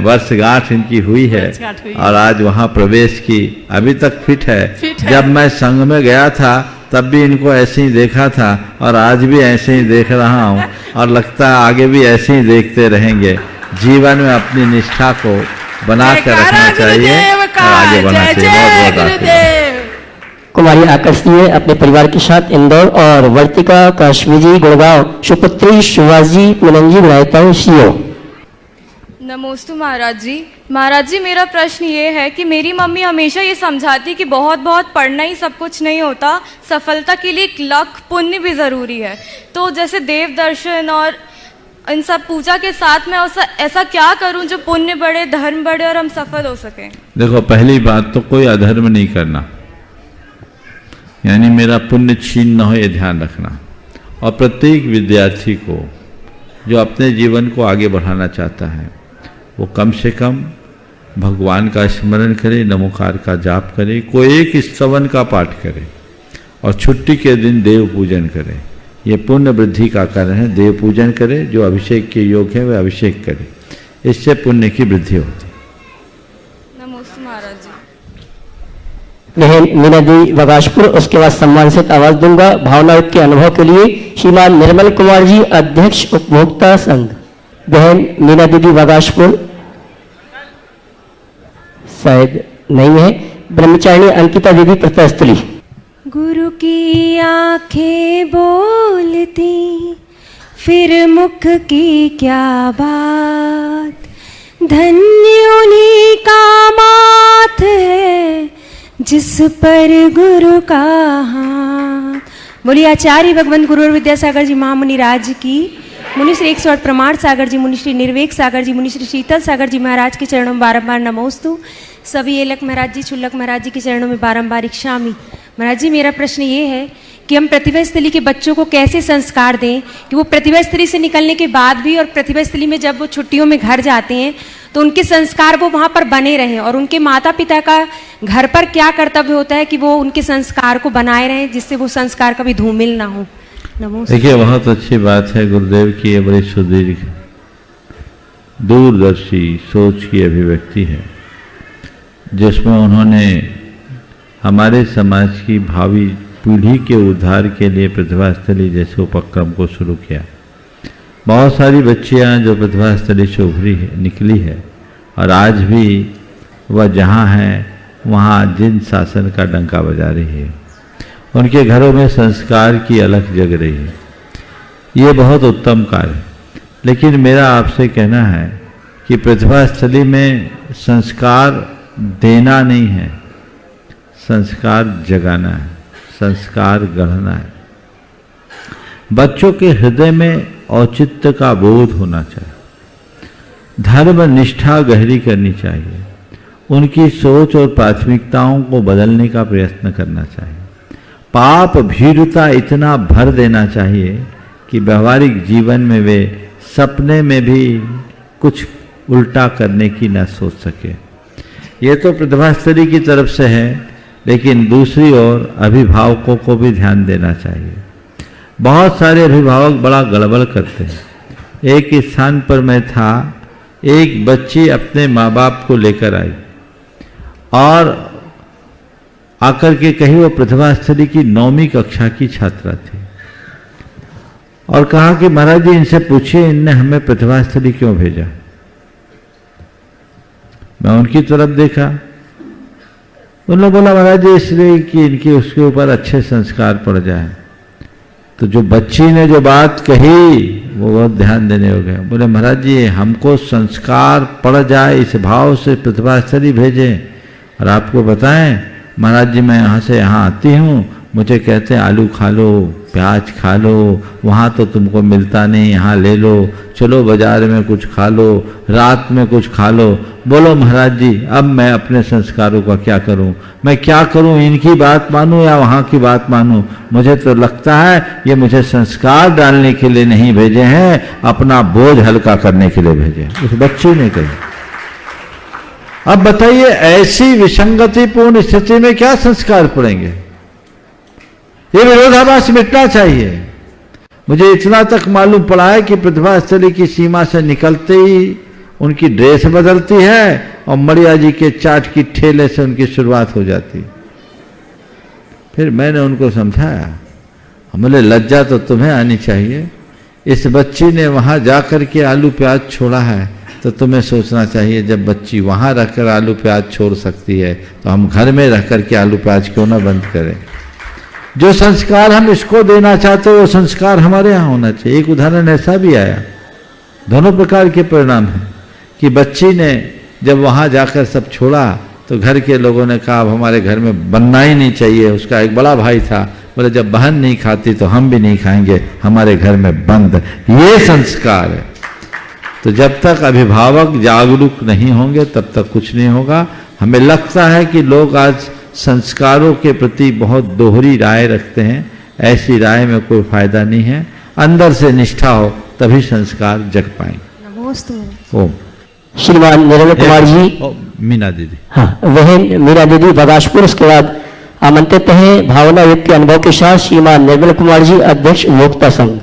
वर्षगांठ इनकी हुई है, और आज वहाँ प्रवेश की, अभी तक फिट है। जब मैं संघ में गया था तब भी इनको ऐसे ही देखा था, और आज भी ऐसे ही देख रहा हूँ, और लगता है आगे भी ऐसे ही देखते रहेंगे। जीवन में अपनी निष्ठा को बना कर रखना चाहिए और आगे बढ़ना चाहिए। बहुत बहुत कुमारी आकर्षणीय अपने परिवार के साथ इंदौर और वर्तिका काश्मीरी गुड़गांव सुपुत्री शिवाजी मुनंजी विधायिका सीओ। नमोस्तु महाराज जी। महाराज जी मेरा प्रश्न ये है कि मेरी मम्मी हमेशा ये समझाती कि बहुत बहुत पढ़ना ही सब कुछ नहीं होता, सफलता के लिए एक लख पुण्य भी ज़रूरी है। तो जैसे देव दर्शन और इन सब पूजा के साथ में ऐसा क्या करूं जो पुण्य बढ़े, धर्म बढ़े और हम सफल हो सकें? देखो, पहली बात तो कोई अधर्म नहीं करना, यानी मेरा पुण्य छीन न हो, ये ध्यान रखना। और प्रत्येक विद्यार्थी को जो अपने जीवन को आगे बढ़ाना चाहता है वो कम से कम भगवान का स्मरण करे, नमोकार का जाप करे, कोई एक स्तवन का पाठ करे, और छुट्टी के दिन देव पूजन करे। ये पुण्य वृद्धि का कारण है। देव पूजन करे, जो अभिषेक के योग है वह अभिषेक करे, इससे पुण्य की वृद्धि होती है। नमस्ते महाराज जी। बहन मीना दी बगाशपुर, उसके बाद सम्मान से आवाज दूंगा भावनायुक्त के अनुभव के लिए श्रीमान निर्मल कुमार जी, अध्यक्ष उपभोक्ता संघ। बहन मीना दीदी बगाशपुर शायद नहीं है। ब्रह्मचारिणी अंकिता दीदी प्रत्यस्थली। गुरु की आंखें बोलती फिर मुख की क्या बात, धन्य उन्हीं का माथ है जिस पर गुरु का हाथ। बोलिए आचार्य भगवान गुरु विद्यासागर जी महामुनि राज की, मुनि श्री 108 प्रमाण सागर जी, मुनि श्री निर्वेक सागर जी, मुनि श्री शीतल सागर जी महाराज के चरणों में बारंबार नमोस्तु। सभी एलक महाराज जी, छुल्लक महाराज जी के चरणों में बारंबार इक्षामि। महाराज जी मेरा प्रश्न ये है कि हम प्रतिभा स्थली के बच्चों को कैसे संस्कार दें कि वो प्रतिभा स्थली से निकलने के बाद भी और प्रतिभा स्थली में जब वो छुट्टियों में घर जाते हैं तो उनके संस्कार वो वहाँ पर बने रहें, और उनके माता पिता का घर पर क्या कर्तव्य होता है कि वो उनके संस्कार को बनाए रहें, जिससे वो संस्कार कभी धूमिल ना हो। नमस्ते। देखिए, बहुत अच्छी बात है, गुरुदेव की ये बड़ी सुदीर्घ दूरदर्शी सोच की अभिव्यक्ति है, जिसमें उन्होंने हमारे समाज की भावी पीढ़ी के उद्धार के लिए प्रतिभा स्थली जैसे उपक्रम को शुरू किया। बहुत सारी बच्चियां जो प्रतिभा स्थली से उभरी है, निकली है, और आज भी वह जहां हैं वहां जिन शासन का डंका बजा रही है, उनके घरों में संस्कार की अलख जग रही है। ये बहुत उत्तम कार्य है, लेकिन मेरा आपसे कहना है कि प्रतिभा स्थली में संस्कार देना नहीं है, संस्कार जगाना है, संस्कार गढ़ना है। बच्चों के हृदय में औचित्य का बोध होना चाहिए, धर्म निष्ठा गहरी करनी चाहिए, उनकी सोच और प्राथमिकताओं को बदलने का प्रयत्न करना चाहिए, पाप भीरुता इतना भर देना चाहिए कि व्यवहारिक जीवन में वे सपने में भी कुछ उल्टा करने की न सोच सके। ये तो प्रतिभास्तरी की तरफ से है, लेकिन दूसरी ओर अभिभावकों को भी ध्यान देना चाहिए। बहुत सारे अभिभावक बड़ा गड़बड़ करते हैं। एक स्थान पर मैं था, एक बच्ची अपने माँ बाप को लेकर आई और आकर के कही वो प्रतिभास्थली की 9वीं कक्षा की छात्रा थी और कहा कि महाराज जी इनसे पूछिए इनने हमें प्रतिभास्थली क्यों भेजा। मैं उनकी तरफ देखा, उन्होंने बोला महाराज जी इसलिए कि इनके उसके ऊपर अच्छे संस्कार पड़ जाए। तो जो बच्ची ने जो बात कही वो बहुत ध्यान देने हो गए। बोले महाराज जी हमको संस्कार पड़ जाए इस भाव से प्रतिभास्थली भेजें, और आपको बताएं महाराज जी मैं यहाँ से यहाँ आती हूँ, मुझे कहते हैं आलू खा लो, प्याज खा लो, वहाँ तो तुमको मिलता नहीं, यहाँ ले लो, चलो बाजार में कुछ खा लो, रात में कुछ खा लो। बोलो महाराज जी अब मैं अपने संस्कारों का क्या करूं, मैं क्या करूं, इनकी बात मानूं या वहां की बात मानूं। मुझे तो लगता है ये मुझे संस्कार डालने के लिए नहीं भेजे हैं, अपना बोझ हल्का करने के लिए भेजे। उस बच्ची ने कही। अब बताइए ऐसी विसंगतिपूर्ण स्थिति में क्या संस्कार पड़ेंगे। ये विरोधाभास मिटना चाहिए। मुझे इतना तक मालूम पड़ा है कि प्रतिभास्थली की सीमा से निकलते ही उनकी ड्रेस बदलती है और मड़िया जी के चाट की ठेले से उनकी शुरुआत हो जाती। फिर मैंने उनको समझाया, बोले लज्जा तो तुम्हें आनी चाहिए। इस बच्ची ने वहां जाकर के आलू प्याज छोड़ा है तो तुम्हें सोचना चाहिए जब बच्ची वहां रहकर आलू प्याज छोड़ सकती है तो हम घर में रह कर के आलू प्याज क्यों ना बंद करें। जो संस्कार हम इसको देना चाहते वो संस्कार हमारे यहाँ होना चाहिए। एक उदाहरण ऐसा भी आया, दोनों प्रकार के परिणाम हैं कि बच्ची ने जब वहाँ जाकर सब छोड़ा तो घर के लोगों ने कहा अब हमारे घर में बनना ही नहीं चाहिए। उसका एक बड़ा भाई था, बोले जब बहन नहीं खाती तो हम भी नहीं खाएंगे, हमारे घर में बंद। ये संस्कार है। तो जब तक अभिभावक जागरूक नहीं होंगे तब तक कुछ नहीं होगा। हमें लगता है कि लोग आज संस्कारों के प्रति बहुत दोहरी राय रखते हैं, ऐसी राय में कोई फायदा नहीं है। अंदर से निष्ठा हो तभी संस्कार जग पाएंगे। ओम। श्रीमान नरेंद्र कुमार जी, मीना दीदी, हाँ वह मीना दीदी बगाशपुर। उसके बाद आमंत्रित हैं भावना युक्त के अनुभव के साथ श्रीमान निर्मल कुमार जी, अध्यक्ष वक्ता संघ।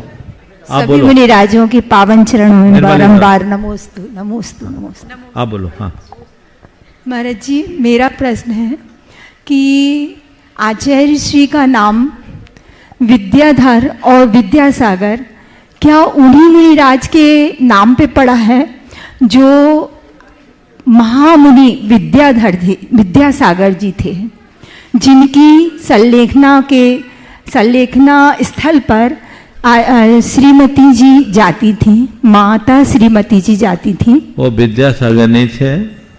सभी मुनि राजों के पावन चरणों में बारंबार नमोस्तु नमोस्तु नमोस्तु। आप बोलो। हाँ महाराज जी, मेरा प्रश्न है कि आचार्य श्री का नाम विद्याधर और विद्यासागर क्या उन्हीं मुनिराज के नाम पे पड़ा है जो महामुनि विद्याधर थे, विद्यासागर जी थे, जिनकी संलेखना स्थल पर श्रीमती जी जाती थी, माता श्रीमती जी जाती थी। वो विद्यासागर नहीं थे,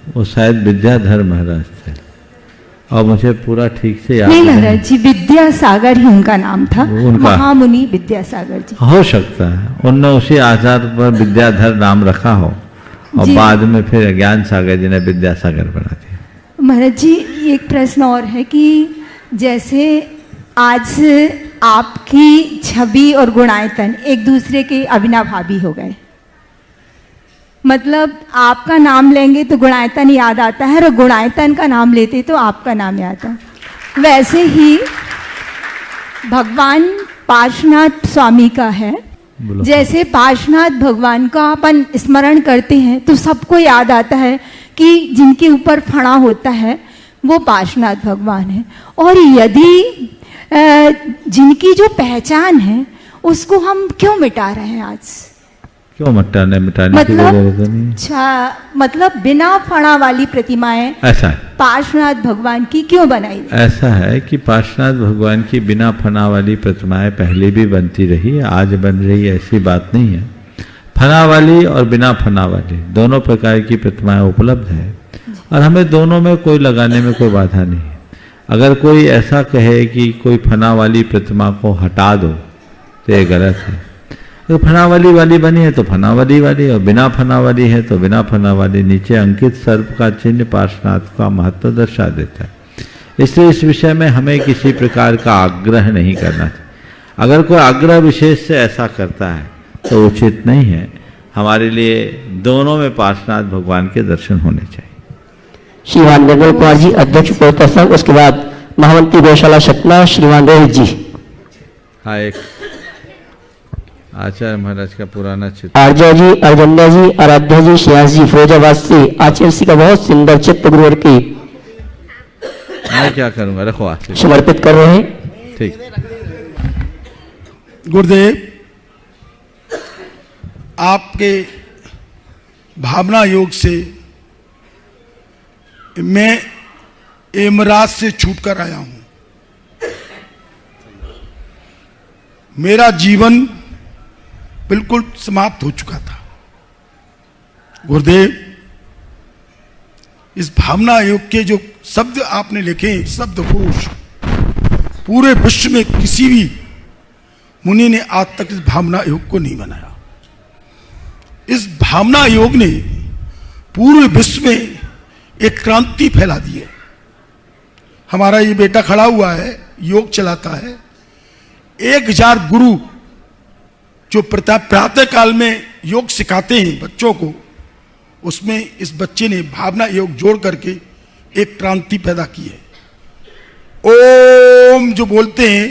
वो शायद विद्याधर महाराज थे और मुझे पूरा ठीक से याद नहीं महाराज जी, विद्यासागर ही उनका नाम था, महामुनि विद्यासागर जी। हो सकता है उनने उसी आधार पर विद्याधर नाम रखा हो और बाद में फिर ज्ञान सागर जी ने विद्यासागर बना दिया। महाराज जी एक प्रश्न और है कि जैसे आज आपकी छवि और गुणायतन एक दूसरे के अविनाभावी हो गए, मतलब आपका नाम लेंगे तो गुणायतन याद आता है और गुणायतन का नाम लेते तो आपका नाम याद आता है। वैसे ही भगवान पार्श्वनाथ स्वामी का है, जैसे पार्श्वनाथ भगवान का अपन स्मरण करते हैं तो सबको याद आता है कि जिनके ऊपर फणा होता है वो पार्श्वनाथ भगवान है। और यदि जिनकी जो पहचान है उसको हम क्यों मिटा रहे हैं आज? क्यों मिटाने की जरूरत नहीं। मतलब बिना फणा वाली प्रतिमाएं ऐसा है पार्श्वनाथ भगवान की क्यों बनाई? ऐसा है कि पार्श्वनाथ भगवान की बिना फना वाली प्रतिमाएं पहले भी बनती रही, आज बन रही है, ऐसी बात नहीं है। फना वाली और बिना फना वाली दोनों प्रकार की प्रतिमाएं उपलब्ध है और हमें दोनों में कोई लगाने में कोई बाधा नहीं है। अगर कोई ऐसा कहे कि कोई फना वाली प्रतिमा को हटा दो तो ये गलत है। तो फनावली वाली बनी है तो फनावली वाली, और बिना फनावली है तो बिना फनावली। नीचे अंकित सर्प का चिन्ह पार्श्वनाथ का महत्व दर्शा देता है। इसलिए इस विषय में हमें किसी प्रकार का आग्रह नहीं करना चाहिए। अगर कोई आग्रह विशेष से ऐसा करता है तो उचित नहीं है। हमारे लिए दोनों में पार्श्वनाथ भगवान के दर्शन होने चाहिए। श्रीमान निर्मल कुमार जी अध्यक्ष पूर्वता संघ, उसके बाद महामंत्री गौशाला सतना श्रीमान रोहित जी। हाँ, एक आचार्य महाराज का पुराना चित्र, आर्या जी, अर्जन्या जी, आराध्या जी, श्रेयास जी फिरोजाबाद से आचार्य श्री का बहुत सुंदर चित्र गुरुवर की मैं क्या करूंगा, रखो हाथ समर्पित कर रहे हैं। ठीक। गुरुदेव, आपके भावना योग से मैं एमराज से छूटकर आया हूं। मेरा जीवन बिल्कुल समाप्त हो चुका था। गुरुदेव, इस भावना योग के जो शब्द आपने लिखे, शब्दकोश, पूरे विश्व में किसी भी मुनि ने आज तक इस भावना योग को नहीं बनाया। इस भावना योग ने पूरे विश्व में एक क्रांति फैला दी है। हमारा ये बेटा खड़ा हुआ है, योग चलाता है। 1000 गुरु जो प्रातः काल में योग सिखाते हैं बच्चों को, उसमें इस बच्चे ने भावना योग जोड़ करके एक क्रांति पैदा की है। ओम जो बोलते हैं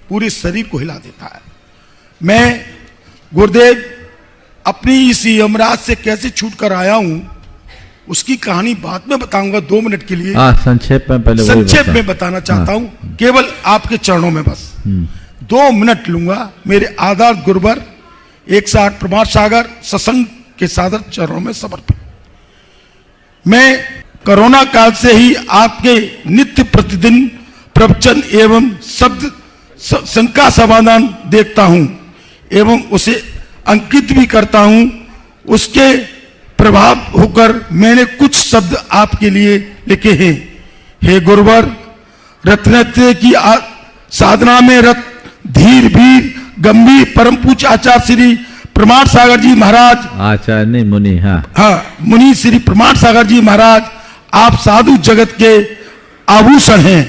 पूरे शरीर को हिला देता है। मैं गुरुदेव अपनी इस यमराज से कैसे छूट कर आया हूं उसकी कहानी बाद में बताऊंगा, 2 मिनट के लिए। संक्षेप में पहले संक्षेप में बताना चाहता हूं, केवल आपके चरणों में बस 2 मिनट लूंगा। मेरे आदर गुरुवर 108 प्रमाण सागर सत्संग के सादर चरणों में समर्पित। मैं कोरोना काल से ही आपके नित्य प्रतिदिन प्रवचन एवं शब्द शंका समाधान देखता हूं एवं उसे अंकित भी करता हूं। उसके प्रभाव होकर मैंने कुछ शब्द आपके लिए लिखे हैं। हे गुरुवर, रत्नत्य की साधना में रत धीर वीर गंभीर परम पूज्य आचार्य श्री प्रमाण सागर जी महाराज, आचार्य नहीं मुनि, हाँ मुनि श्री प्रमाण सागर जी महाराज, आप साधु जगत के आभूषण हैं।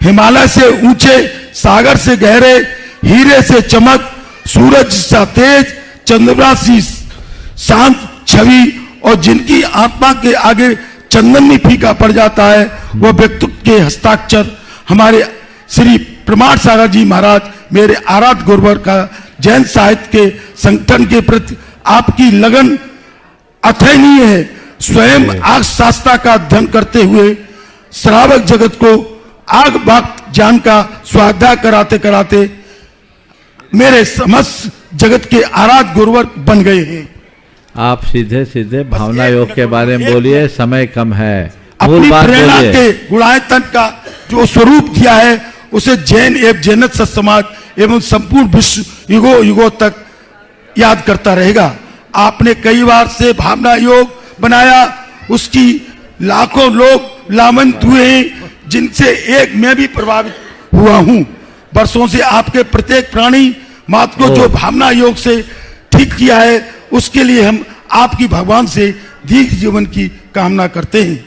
हिमालय से ऊंचे, सागर से गहरे, हीरे से चमक, सूरज सा तेज, चंद्रमा सी शांत छवि, और जिनकी आत्मा के आगे चंदन भी फीका पड़ जाता है, वह व्यक्तित्व के हस्ताक्षर हमारे श्री प्रमाण सागर जी महाराज, मेरे आराध्य गुरुवर का जैन साहित्य के संगठन के प्रति आपकी लगन अथैनीय है। स्वयं आग शास्त्रा का अध्ययन करते हुए श्रावक जगत को आग बाग ज्ञान का स्वाध्याय कराते कराते मेरे समस्त जगत के आराध्य गुरुवर बन गए हैं। आप सीधे सीधे भावना योग के बारे में बोलिए, समय कम है। अपनी प्रेरणा के गुणायतन का जो स्वरूप दिया है उसे जैन एवं जैनत सत समाज एवं संपूर्ण विश्व युगों युगों तक याद करता रहेगा। आपने कई बार से भावना योग बनाया, उसकी लाखों लोग लाभान्वित हुए हैं, जिनसे एक मैं भी प्रभावित हुआ हूं। वर्षों से आपके प्रत्येक प्राणी मात को जो भावना योग से ठीक किया है, उसके लिए हम आपकी भगवान से दीर्घ जीवन की कामना करते हैं।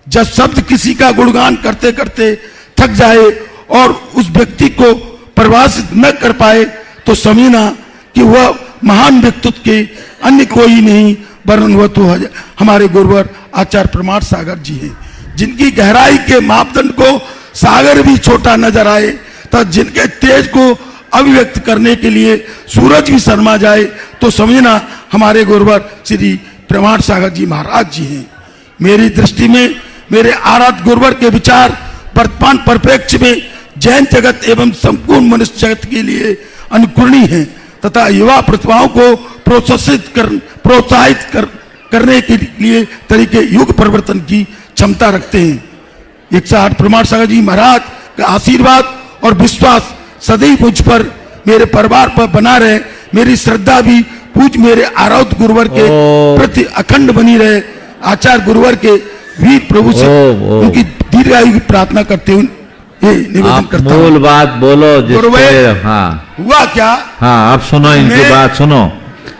जब शब्द किसी का गुणगान करते करते थक जाए और उस व्यक्ति को प्रभावित न कर पाए, तो समझना कि वह महान व्यक्तित्व के अन्य कोई नहीं वरन वह तो हमारे गुरुवर आचार्य प्रमाण सागर जी हैं, जिनकी गहराई के मापदंड को सागर भी छोटा नजर आए, तो जिनके तेज को अभिव्यक्त करने के लिए सूरज भी शर्मा जाए, तो समझना हमारे गुरुवर श्री प्रमाण सागर जी महाराज जी हैं। मेरी दृष्टि में मेरे आराध्य गुरुवर के विचार वर्तमान परिप्रेक्ष्य में जैन जगत एवं संपूर्ण मनुष्य जगत के लिए अनुकरणीय हैं तथा युवा प्रतिभाओं को प्रोत्साहित करने के लिए तरीके युग परिवर्तन की क्षमता रखते हैं। 108 प्रमाण सागर जी महाराज का आशीर्वाद और विश्वास सदैव मुझ पर, मेरे परिवार पर बना रहे। मेरी श्रद्धा भी पूज मेरे आराध्य गुरुवर के प्रति अखंड बनी रहे। आचार्य गुरुवर के वीर प्रभु से उनकी दीर्घायु की प्रार्थना करते हुए ये निवेदन आप करता हूं। मूल बात बोलो जिससे। हाँ हुआ क्या? हाँ, आप सुनो इनकी बात सुनो,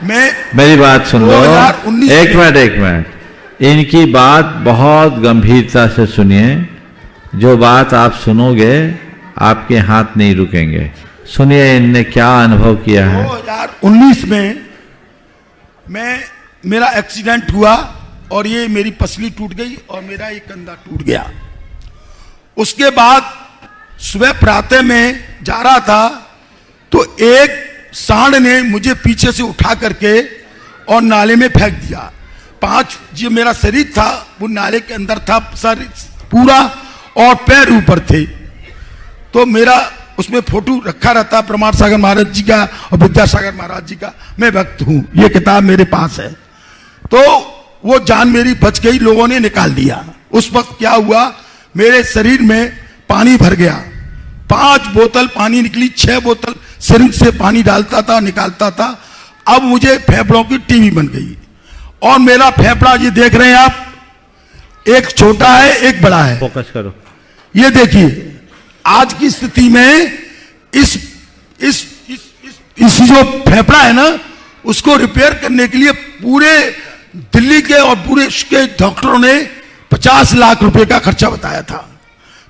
मैं मेरी बात सुन लो। 2019 एक मिनट, इनकी बात बहुत गंभीरता से सुनिए। जो बात आप सुनोगे आपके हाथ नहीं रुकेंगे। सुनिए इनने क्या अनुभव किया है। 2019 में मेरा एक्सीडेंट हुआ और ये मेरी पसली टूट गई और मेरा ये कंधा टूट गया। उसके बाद सुबह प्रातः में जा रहा था तो एक सांड ने मुझे पीछे से उठा करके और नाले में फेंक दिया। 5 जो मेरा शरीर था वो नाले के अंदर था, सर पूरा, और पैर ऊपर थे। तो मेरा उसमें फोटो रखा रहता प्रमाण सागर महाराज जी का और विद्यासागर महाराज जी का। मैं भक्त हूं, ये किताब मेरे पास है। तो वो जान मेरी बच गई, लोगों ने निकाल दिया। उस वक्त क्या हुआ, मेरे शरीर में पानी भर गया। 5 बोतल पानी निकली, 6 बोतल शरीर से पानी डालता था, निकालता था। अब मुझे फेफड़ों की टीबी बन गई और मेरा फेफड़ा ये देख रहे हैं आप, एक छोटा है एक बड़ा है। फोकस करो। ये देखिए आज की स्थिति में इस जो फेफड़ा है ना, उसको रिपेयर करने के लिए पूरे दिल्ली के और पूरे के डॉक्टरों ने 50 लाख रुपए का खर्चा बताया था।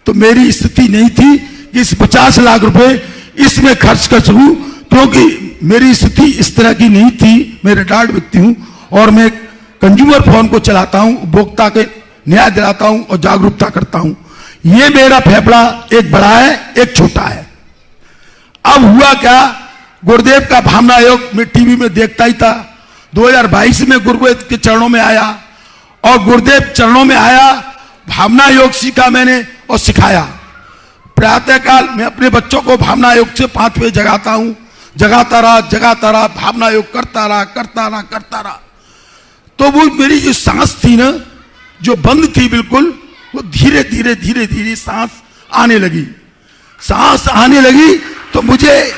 तो मेरी स्थिति नहीं थी कि इस 50 लाख रुपए इसमें खर्च कर सकूं, क्योंकि मेरी स्थिति इस तरह की नहीं थी। मैं रिटायर्ड व्यक्ति हूं और मैं कंज्यूमर फोन को चलाता हूं, उपभोक्ता के न्याय दिलाता हूं और जागरूकता करता हूं। ये मेरा फेफड़ा एक बड़ा है एक छोटा है। अब हुआ क्या, गुरुदेव का भावना योग मैं टीवी में देखता ही था। 2022 में गुरुदेव के चरणों में आया और गुरुदेव चरणों में आया, भावना योग सीखा मैंने और सिखाया। प्रातःकाल मैं अपने बच्चों को भावना योग से 5 बजे जगाता हूं, जगाता रहा, भावना योग करता रहा। तो वो मेरी जो सांस थी ना, जो बंद थी बिल्कुल, वो धीरे धीरे सांस आने लगी। तो मुझे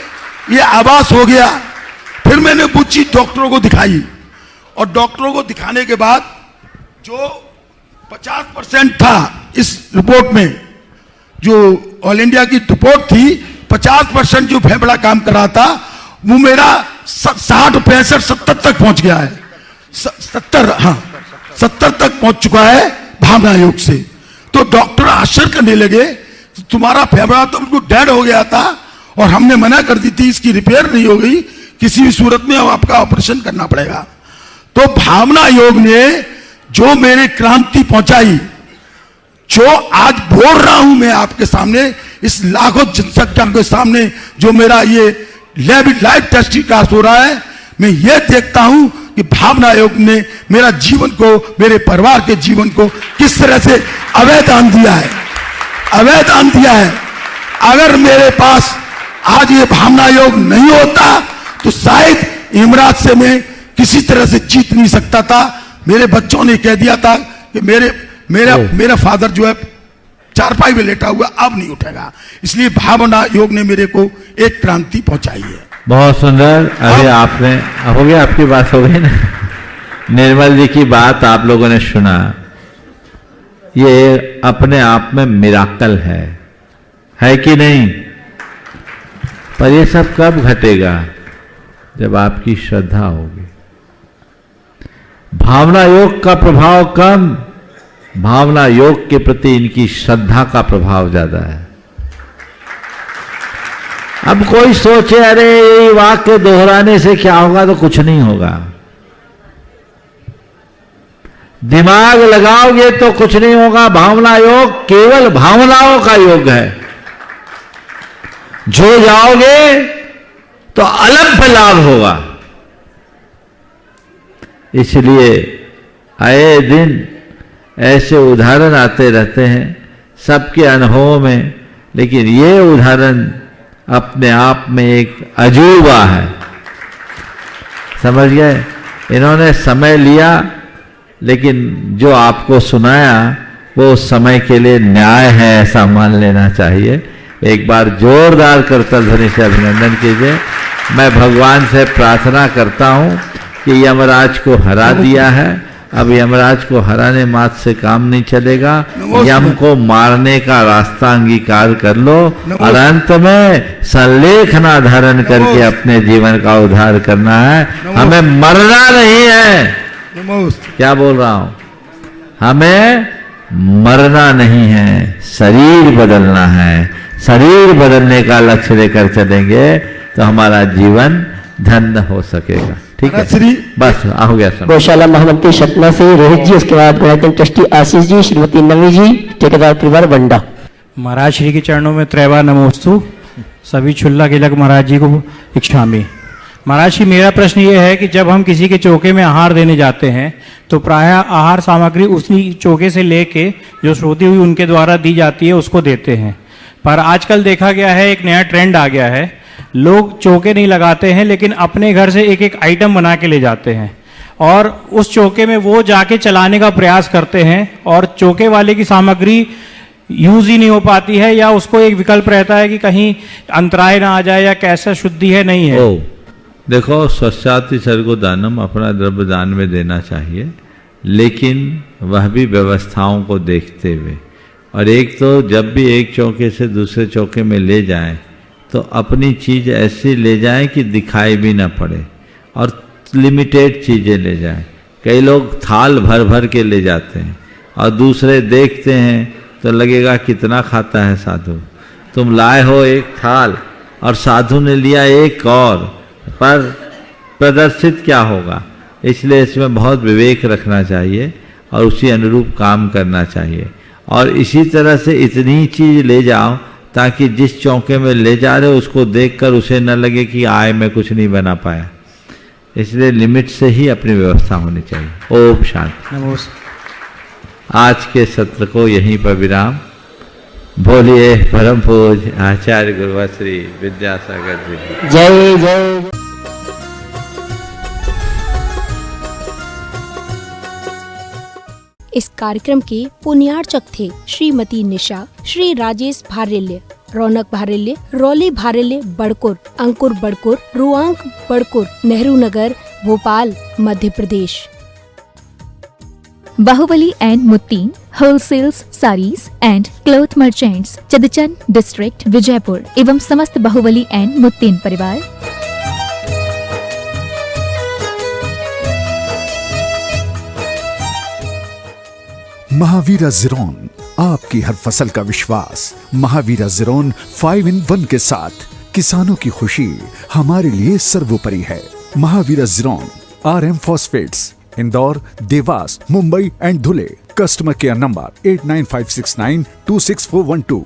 ये आभास हो गया। फिर मैंने कुछ चीज डॉक्टरों को दिखाई और डॉक्टरों को दिखाने के बाद जो 50% था इस रिपोर्ट में, जो ऑल इंडिया की रिपोर्ट थी, 50% जो फेफड़ा काम कर रहा था वो मेरा 60, 65, 70 तक पहुंच गया है। 70 तक पहुंच चुका है भावना योग से। तो डॉक्टर आश्चर्य करने लगे, तुम्हारा फेफड़ा तो बिल्कुल डेड हो गया था और हमने मना कर दी थी, इसकी रिपेयर नहीं हो गई, किसी भी सूरत में अब आपका ऑपरेशन करना पड़ेगा। तो भावना योग ने जो मेरे क्रांति पहुंचाई, जो आज बोल रहा हूं मैं आपके सामने, इस लाखों जनसंख्या के सामने, जो मेरा ये लाइव टेस्टिकास्ट हो रहा है, मैं ये देखता हूं कि भावना योग ने मेरा जीवन को, मेरे परिवार के जीवन को किस तरह से अवैधान दिया है। अगर मेरे पास आज ये भावना योग नहीं होता तो शायद इमरात से मैं किसी तरह से जीत नहीं सकता था। मेरे बच्चों ने कह दिया था कि मेरा फादर जो है चारपाई में लेटा हुआ, अब नहीं उठेगा। इसलिए भावना योग ने मेरे को एक क्रांति पहुंचाई है। बहुत सुंदर। अभी आपने हो गया, आपकी बात हो गई ना। निर्मल जी की बात आप लोगों ने सुना। ये अपने आप में मिराकल है कि नहीं? पर ये सब कब घटेगा? जब आपकी श्रद्धा होगी। भावना योग का प्रभाव कम, भावना योग के प्रति इनकी श्रद्धा का प्रभाव ज्यादा है। अब कोई सोचे अरे यही वाक्य दोहराने से क्या होगा, तो कुछ नहीं होगा। दिमाग लगाओगे तो कुछ नहीं होगा। भावना योग केवल भावनाओं का योग है। जो जाओगे तो अलग लाभ होगा। इसलिए आए दिन ऐसे उदाहरण आते रहते हैं सबके अनुभवों में, लेकिन ये उदाहरण अपने आप में एक अजूबा है। समझ गए? इन्होंने समय लिया, लेकिन जो आपको सुनाया वो समय के लिए न्याय है, ऐसा मान लेना चाहिए। एक बार जोरदार करतल ध्वनि से अभिनंदन कीजिए। मैं भगवान से प्रार्थना करता हूं कि यमराज को हरा दिया है अब यमराज को हराने मात से काम नहीं चलेगा, यम को मारने का रास्ता अंगीकार कर लो और अंत में संलेखना धारण करके अपने जीवन का उद्धार करना है। हमें मरना नहीं है। क्या बोल रहा हूं? हमें मरना नहीं है, शरीर बदलना है। शरीर बदलने का लक्ष्य लेकर चलेंगे तो हमारा जीवन धन्य हो सकेगा। ठीक है, बस हो गया समय। गौशाला महामंत्री सतना से रोहित जी, उसके बाद गायत्री ट्रस्टी आशीष जी, श्रीमती नवी जी, ठेकेदार परिवार बंडा। महाराज श्री के चरणों में त्रैवा नमोस्तु। सभी छुल्ला गिलक महाराज जी को इच्छामी। महाराज जी, मेरा प्रश्न ये है कि जब हम किसी के चौके में आहार देने जाते हैं तो प्रायः आहार सामग्री उसी चौके से लेके जो श्रोती हुई उनके द्वारा दी जाती है उसको देते हैं। पर आजकल देखा गया है, एक नया ट्रेंड आ गया है, लोग चौके नहीं लगाते हैं लेकिन अपने घर से एक एक आइटम बना के ले जाते हैं और उस चौके में वो जाके चलाने का प्रयास करते हैं और चौके वाले की सामग्री यूज ही नहीं हो पाती है, या उसको एक विकल्प रहता है कि कहीं अंतराय ना आ जाए या कैसा शुद्धि है नहीं है। देखो, स्वच्छाति सर्गो दानम, अपना द्रव्य दान में देना चाहिए, लेकिन वह भी व्यवस्थाओं को देखते हुए। और एक तो जब भी एक चौके से दूसरे चौके में ले जाएं तो अपनी चीज़ ऐसी ले जाएं कि दिखाई भी ना पड़े और लिमिटेड चीज़ें ले जाएं। कई लोग थाल भर भर के ले जाते हैं और दूसरे देखते हैं तो लगेगा कितना खाता है साधु। तुम लाए हो एक थाल और साधु ने लिया एक और, पर प्रदर्शित क्या होगा? इसलिए इसमें बहुत विवेक रखना चाहिए और उसी अनुरूप काम करना चाहिए। और इसी तरह से इतनी चीज़ ले जाओ ताकि जिस चौके में ले जा रहे हो उसको देखकर उसे न लगे कि आय में कुछ नहीं बना पाया। इसलिए लिमिट से ही अपनी व्यवस्था होनी चाहिए। ओम शांति। नमस्कार। आज के सत्र को यहीं पर विराम। बोलिए परम पूज्य आचार्य गुरुवर श्री विद्यासागर जी। जय जय। इस कार्यक्रम के पुण्यार्चक थे श्रीमती निशा, श्री राजेश भारल्य, रौनक भारल्य, रौली भारल्य बड़कुर, अंकुर बड़कुर, रुआंक बड़कुर, नेहरू नगर, भोपाल, मध्य प्रदेश। बाहुबली एंड मुत्तीन wholesales saris and cloth merchants, चदचन डिस्ट्रिक्ट, विजयपुर एवं समस्त बाहुबली एंड मुत्तीन परिवार। महावीरा ज़ीरोन, आपकी हर फसल का विश्वास। महावीरा ज़ीरोन 5-in-1 के साथ किसानों की खुशी हमारे लिए सर्वोपरि है। महावीरा ज़ीरोन RM phosphates, Indore, Dewas, Mumbai and Dhule. Customer care number 8956926412।